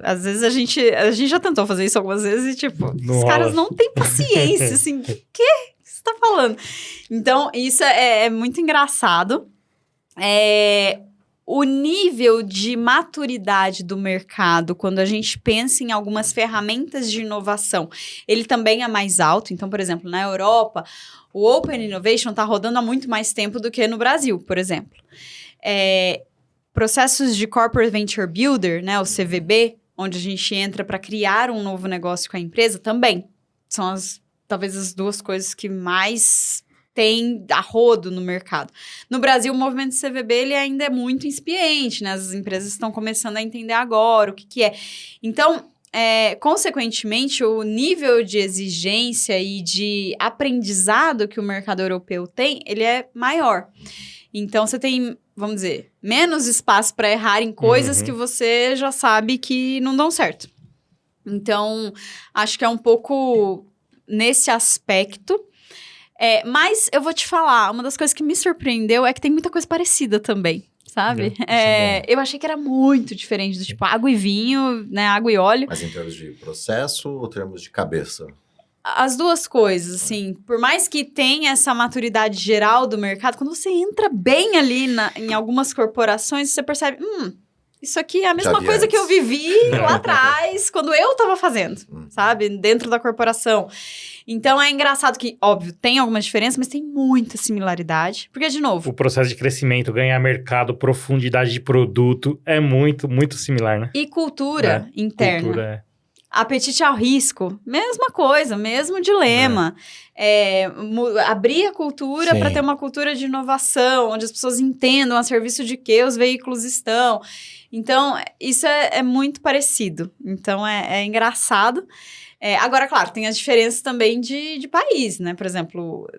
[SPEAKER 4] Às vezes a gente já tentou fazer isso algumas vezes e, tipo, os caras não têm paciência, assim, o que você tá falando? Então, isso é muito engraçado. O nível de maturidade do mercado, quando a gente pensa em algumas ferramentas de inovação, ele também é mais alto. Então, por exemplo, na Europa, o Open Innovation tá rodando há muito mais tempo do que no Brasil, por exemplo. Processos de Corporate Venture Builder, né, o CVB, onde a gente entra para criar um novo negócio com a empresa, também são talvez as duas coisas que mais tem a rodo no mercado. No Brasil, o movimento CVB ele ainda é muito incipiente, né? As empresas estão começando a entender agora o que é. Então, consequentemente, o nível de exigência e de aprendizado que o mercado europeu tem, ele é maior. Então, você tem, vamos dizer, menos espaço para errar em coisas que você já sabe que não dão certo. Então, acho que é um pouco nesse aspecto. Mas eu vou te falar, uma das coisas que me surpreendeu é que tem muita coisa parecida também, sabe? Eu achei que era muito diferente, do tipo água e vinho, né? Água e óleo.
[SPEAKER 3] Mas em termos de processo ou termos de cabeça?
[SPEAKER 4] As duas coisas, assim, por mais que tenha essa maturidade geral do mercado, quando você entra bem ali em algumas corporações, você percebe, isso aqui é a mesma coisa que eu vivi lá atrás, quando eu tava fazendo, sabe? Dentro da corporação. Então, é engraçado que, óbvio, tem algumas diferenças, mas tem muita similaridade. Porque, de novo...
[SPEAKER 2] O processo de crescimento, ganhar mercado, profundidade de produto, é muito, muito similar, né?
[SPEAKER 4] E cultura interna. Apetite ao risco, mesma coisa, mesmo dilema. Abrir a cultura para ter uma cultura de inovação, onde as pessoas entendam a serviço de que os veículos estão. Então, isso é muito parecido. Então, é engraçado. Agora, claro, tem as diferenças também de país, né? Por exemplo,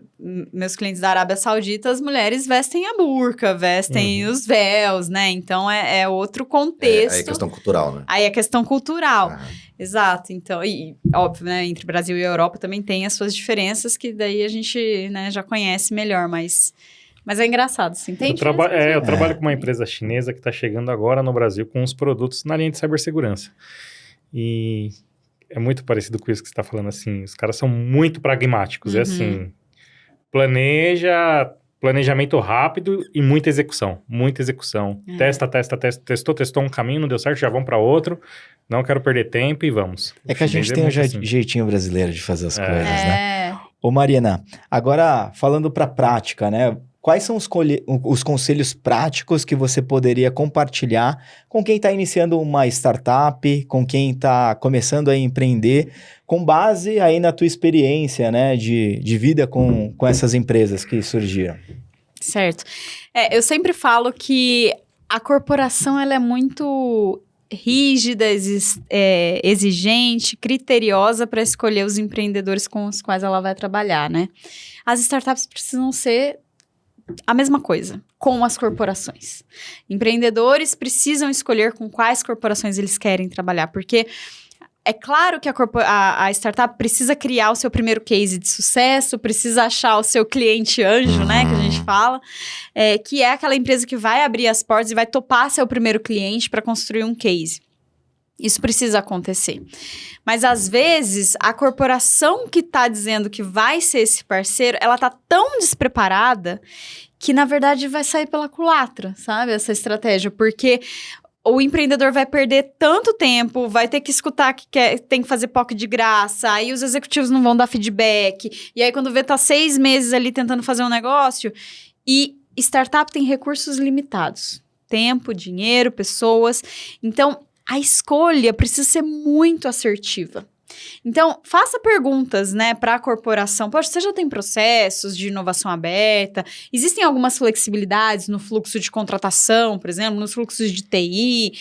[SPEAKER 4] meus clientes da Arábia Saudita, as mulheres vestem a burca, vestem os véus, né? Então, é outro contexto.
[SPEAKER 3] Aí é questão cultural, né?
[SPEAKER 4] Aí é questão cultural. Exato. Então, e óbvio, né? Entre Brasil e Europa também tem as suas diferenças, que daí a gente, né, já conhece melhor, mas é engraçado, sim. Tem
[SPEAKER 2] eu trabalho com uma empresa chinesa que está chegando agora no Brasil com os produtos na linha de cibersegurança. E... é muito parecido com isso que você está falando, assim. Os caras são muito pragmáticos. É assim, planejamento rápido e muita execução. Muita execução. Testa. Testou um caminho, não deu certo, já vamos para outro. Não quero perder tempo e vamos.
[SPEAKER 1] É que a gente tem um jeitinho brasileiro de fazer as coisas, né? Ô, Marina, agora falando para a prática, né? Quais são os conselhos práticos que você poderia compartilhar com quem está iniciando uma startup, com quem está começando a empreender, com base aí na tua experiência, né, de vida com essas empresas que surgiram?
[SPEAKER 4] Certo. Eu sempre falo que a corporação ela é muito rígida, exigente, criteriosa para escolher os empreendedores com os quais ela vai trabalhar, né? As startups precisam ser a mesma coisa, com as corporações. Empreendedores precisam escolher com quais corporações eles querem trabalhar, porque é claro que a startup precisa criar o seu primeiro case de sucesso, precisa achar o seu cliente anjo, né, que a gente fala, que é aquela empresa que vai abrir as portas e vai topar ser o primeiro cliente para construir um case. Isso precisa acontecer. Mas, às vezes, a corporação que está dizendo que vai ser esse parceiro, ela está tão despreparada que, na verdade, vai sair pela culatra, sabe? Essa estratégia. Porque o empreendedor vai perder tanto tempo, vai ter que escutar que tem que fazer POC de graça, aí os executivos não vão dar feedback. E aí, quando vê, tá 6 meses ali tentando fazer um negócio. E startup tem recursos limitados. Tempo, dinheiro, pessoas. Então, a escolha precisa ser muito assertiva. Então, faça perguntas, né, para a corporação. Poxa, você já tem processos de inovação aberta? Existem algumas flexibilidades no fluxo de contratação, por exemplo, nos fluxos de TI?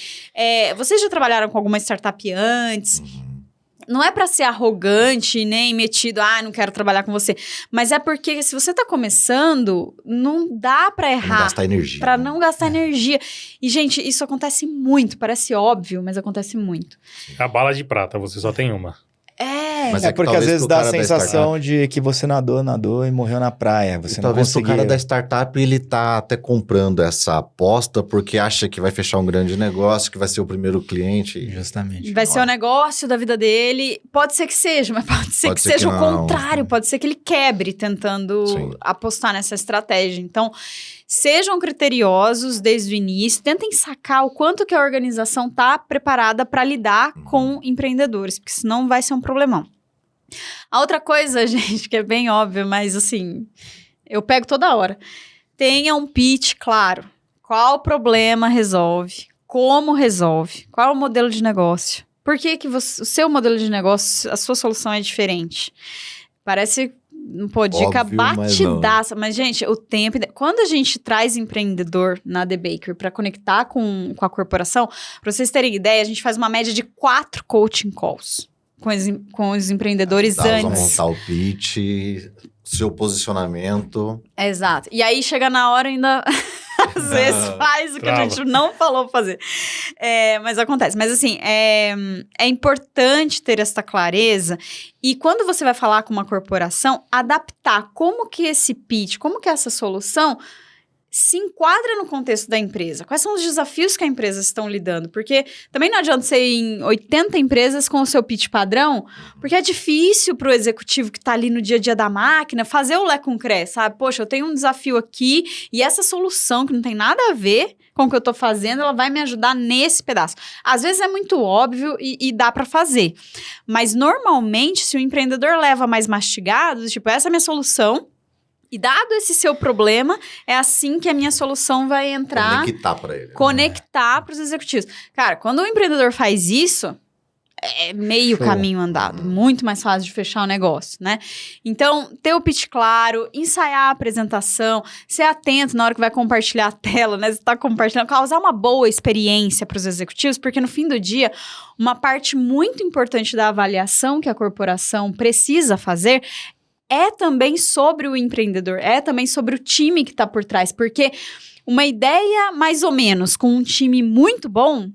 [SPEAKER 4] Vocês já trabalharam com alguma startup antes? Não é para ser arrogante, nem metido, não quero trabalhar com você. Mas é porque se você tá começando, não dá para errar.
[SPEAKER 3] Não gastar energia.
[SPEAKER 4] Pra não gastar energia. E, gente, isso acontece muito. Parece óbvio, mas acontece muito.
[SPEAKER 2] A bala de prata, você só tem uma.
[SPEAKER 3] Mas
[SPEAKER 1] é porque às vezes dá a sensação de que você nadou e morreu na praia. Você não
[SPEAKER 3] talvez
[SPEAKER 1] conseguiu.
[SPEAKER 3] o cara da startup, ele tá até comprando essa aposta porque acha que vai fechar um grande negócio, que vai ser o primeiro cliente.
[SPEAKER 1] Justamente.
[SPEAKER 4] Vai ser o negócio da vida dele. Pode ser que seja, mas pode ser que seja o contrário. Pode ser que ele quebre tentando apostar nessa estratégia. Então, sejam criteriosos desde o início. Tentem sacar o quanto que a organização tá preparada para lidar com empreendedores, porque senão vai ser um problemão. A outra coisa, gente, que é bem óbvio, mas assim, eu pego toda hora. Tenha um pitch claro. Qual problema resolve? Como resolve? Qual é o modelo de negócio? Por que o seu modelo de negócio, a sua solução é diferente? Parece, dica óbvio, batidaça. Mas, gente, o tempo... Quando a gente traz empreendedor na The Bakery para conectar com a corporação, para vocês terem ideia, a gente faz uma média de 4 coaching calls com os empreendedores antes.
[SPEAKER 3] Montar o pitch, seu posicionamento.
[SPEAKER 4] Exato. E aí, chega na hora ainda... Às vezes faz o que a gente não falou fazer. Mas acontece. Mas assim, é importante ter essa clareza. E quando você vai falar com uma corporação, adaptar como que esse pitch, como que essa solução se enquadra no contexto da empresa. Quais são os desafios que a empresa está lidando? Porque também não adianta você ir em 80 empresas com o seu pitch padrão, porque é difícil para o executivo que está ali no dia a dia da máquina fazer o Lé com Cré, sabe? Poxa, eu tenho um desafio aqui e essa solução que não tem nada a ver com o que eu estou fazendo, ela vai me ajudar nesse pedaço. Às vezes é muito óbvio e dá para fazer. Mas normalmente, se o empreendedor leva mais mastigado, tipo, essa é a minha solução, e dado esse seu problema, é assim que a minha solução vai entrar...
[SPEAKER 3] Conectar para ele.
[SPEAKER 4] Conectar para os executivos. Cara, quando o empreendedor faz isso, é meio caminho andado. Muito mais fácil de fechar o negócio, né? Então, ter o pitch claro, ensaiar a apresentação, ser atento na hora que vai compartilhar a tela, né? Você está compartilhando, causar uma boa experiência para os executivos, porque no fim do dia, uma parte muito importante da avaliação que a corporação precisa fazer é também sobre o empreendedor, é também sobre o time que está por trás. Porque uma ideia, mais ou menos, com um time muito bom,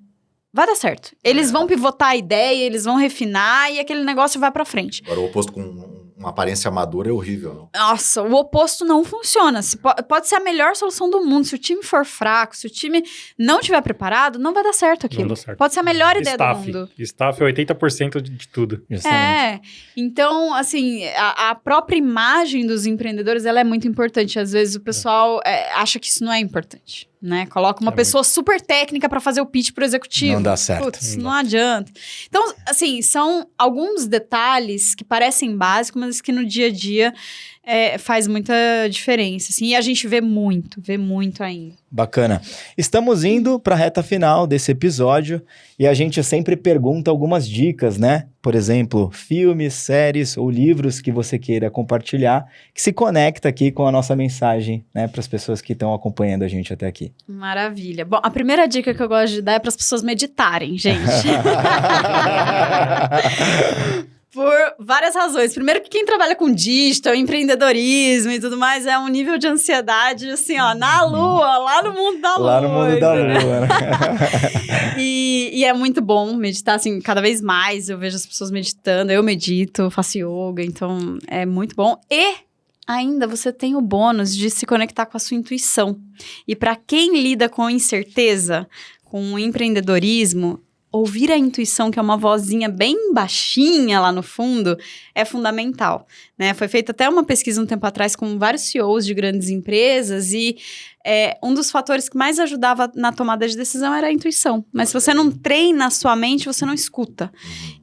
[SPEAKER 4] vai dar certo. Eles vão pivotar a ideia, eles vão refinar e aquele negócio vai para frente.
[SPEAKER 3] Agora, o oposto com uma aparência amadora é horrível, não?
[SPEAKER 4] Nossa, o oposto não funciona. Pode ser a melhor solução do mundo. Se o time for fraco, se o time não estiver preparado, não vai dar certo aquilo.
[SPEAKER 2] Não dá certo.
[SPEAKER 4] Pode ser a melhor ideia do mundo.
[SPEAKER 2] Staff é 80% de tudo.
[SPEAKER 1] Justamente.
[SPEAKER 4] Então, assim, a própria imagem dos empreendedores, ela é muito importante. Às vezes o pessoal acha que isso não é importante, né? Coloca uma pessoa super técnica para fazer o pitch pro executivo.
[SPEAKER 1] Não dá certo.
[SPEAKER 4] Putz, não adianta. Então, assim, são alguns detalhes que parecem básicos, mas que no dia a dia faz muita diferença, assim, e a gente vê muito ainda.
[SPEAKER 1] Bacana. Estamos indo para a reta final desse episódio e a gente sempre pergunta algumas dicas, né? Por exemplo, filmes, séries ou livros que você queira compartilhar, que se conecta aqui com a nossa mensagem, né? Para as pessoas que estão acompanhando a gente até aqui.
[SPEAKER 4] Maravilha. Bom, a primeira dica que eu gosto de dar é para as pessoas meditarem, gente. Por várias razões. Primeiro que quem trabalha com digital, empreendedorismo e tudo mais, é um nível de ansiedade, assim, ó, na lua, lá no mundo da lua.
[SPEAKER 1] Lá no mundo da lua, né?
[SPEAKER 4] E é muito bom meditar, assim, cada vez mais eu vejo as pessoas meditando, eu medito, faço yoga, então é muito bom. E ainda você tem o bônus de se conectar com a sua intuição. E para quem lida com incerteza, com o empreendedorismo, ouvir a intuição, que é uma vozinha bem baixinha lá no fundo, é fundamental, né? Foi feita até uma pesquisa um tempo atrás com vários CEOs de grandes empresas e um dos fatores que mais ajudava na tomada de decisão era a intuição. Mas se você não treina a sua mente, você não escuta.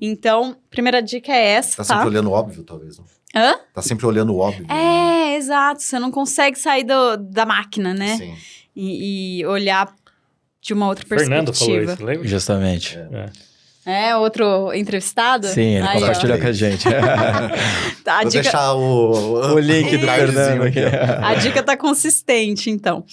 [SPEAKER 4] Então, primeira dica é essa,
[SPEAKER 3] tá? Tá sempre olhando o óbvio, talvez, não?
[SPEAKER 4] Hã?
[SPEAKER 3] Tá sempre olhando o óbvio. Né?
[SPEAKER 4] Exato. Você não consegue sair da máquina, né?
[SPEAKER 3] Sim.
[SPEAKER 4] E olhar de uma outra
[SPEAKER 2] Fernando
[SPEAKER 4] perspectiva.
[SPEAKER 2] falou isso, lembra?
[SPEAKER 1] Justamente.
[SPEAKER 4] É, outro entrevistado?
[SPEAKER 1] Sim, ele compartilhou com a gente.
[SPEAKER 3] Vou deixar o
[SPEAKER 1] link do Fernando aqui.
[SPEAKER 4] A dica tá consistente, então.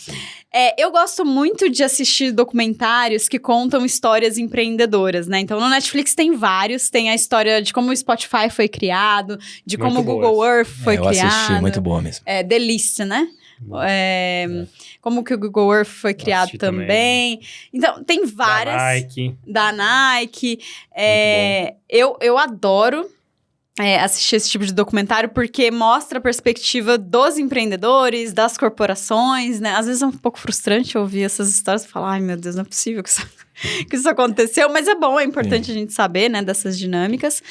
[SPEAKER 4] Eu gosto muito de assistir documentários que contam histórias empreendedoras, né? Então, no Netflix tem vários. Tem a história de como o Spotify foi criado, de como o Google Earth foi criado.
[SPEAKER 1] Eu assisti, muito boa mesmo.
[SPEAKER 4] The List, né? Como que o Google Earth foi criado também. Então, tem várias. Da Nike. Eu adoro assistir esse tipo de documentário porque mostra a perspectiva dos empreendedores, das corporações, né? Às vezes é um pouco frustrante ouvir essas histórias e falar, ai meu Deus, não é possível que isso aconteceu, mas é bom, é importante a gente saber, né, dessas dinâmicas.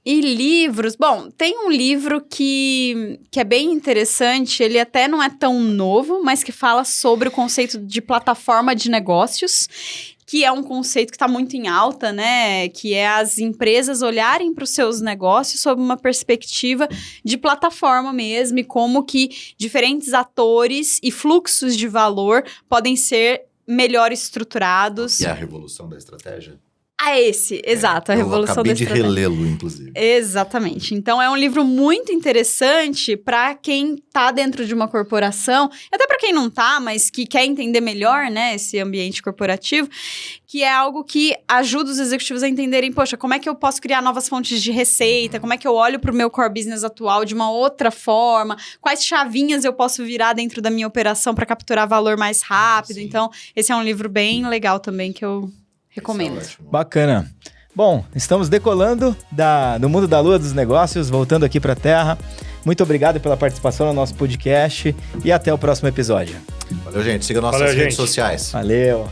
[SPEAKER 4] E livros, bom, tem um livro que é bem interessante, ele até não é tão novo, mas que fala sobre o conceito de plataforma de negócios, que é um conceito que está muito em alta, né? Que é as empresas olharem para os seus negócios sob uma perspectiva de plataforma mesmo e como que diferentes atores e fluxos de valor podem ser melhor estruturados.
[SPEAKER 3] E a revolução da estratégia?
[SPEAKER 4] Exato, a revolução da estratégia.
[SPEAKER 3] Eu acabei de relê-lo, inclusive.
[SPEAKER 4] Exatamente. Então, é um livro muito interessante para quem tá dentro de uma corporação, até para quem não tá, mas que quer entender melhor, né, esse ambiente corporativo, que é algo que ajuda os executivos a entenderem, poxa, como é que eu posso criar novas fontes de receita, como é que eu olho para o meu core business atual de uma outra forma, quais chavinhas eu posso virar dentro da minha operação para capturar valor mais rápido. Sim. Então, esse é um livro bem legal também que eu recomendo.
[SPEAKER 1] Bacana. Bom, estamos decolando do mundo da lua dos negócios, voltando aqui para a Terra. Muito obrigado pela participação no nosso podcast e até o próximo episódio.
[SPEAKER 3] Valeu, gente. Siga nossas redes sociais.
[SPEAKER 1] Valeu.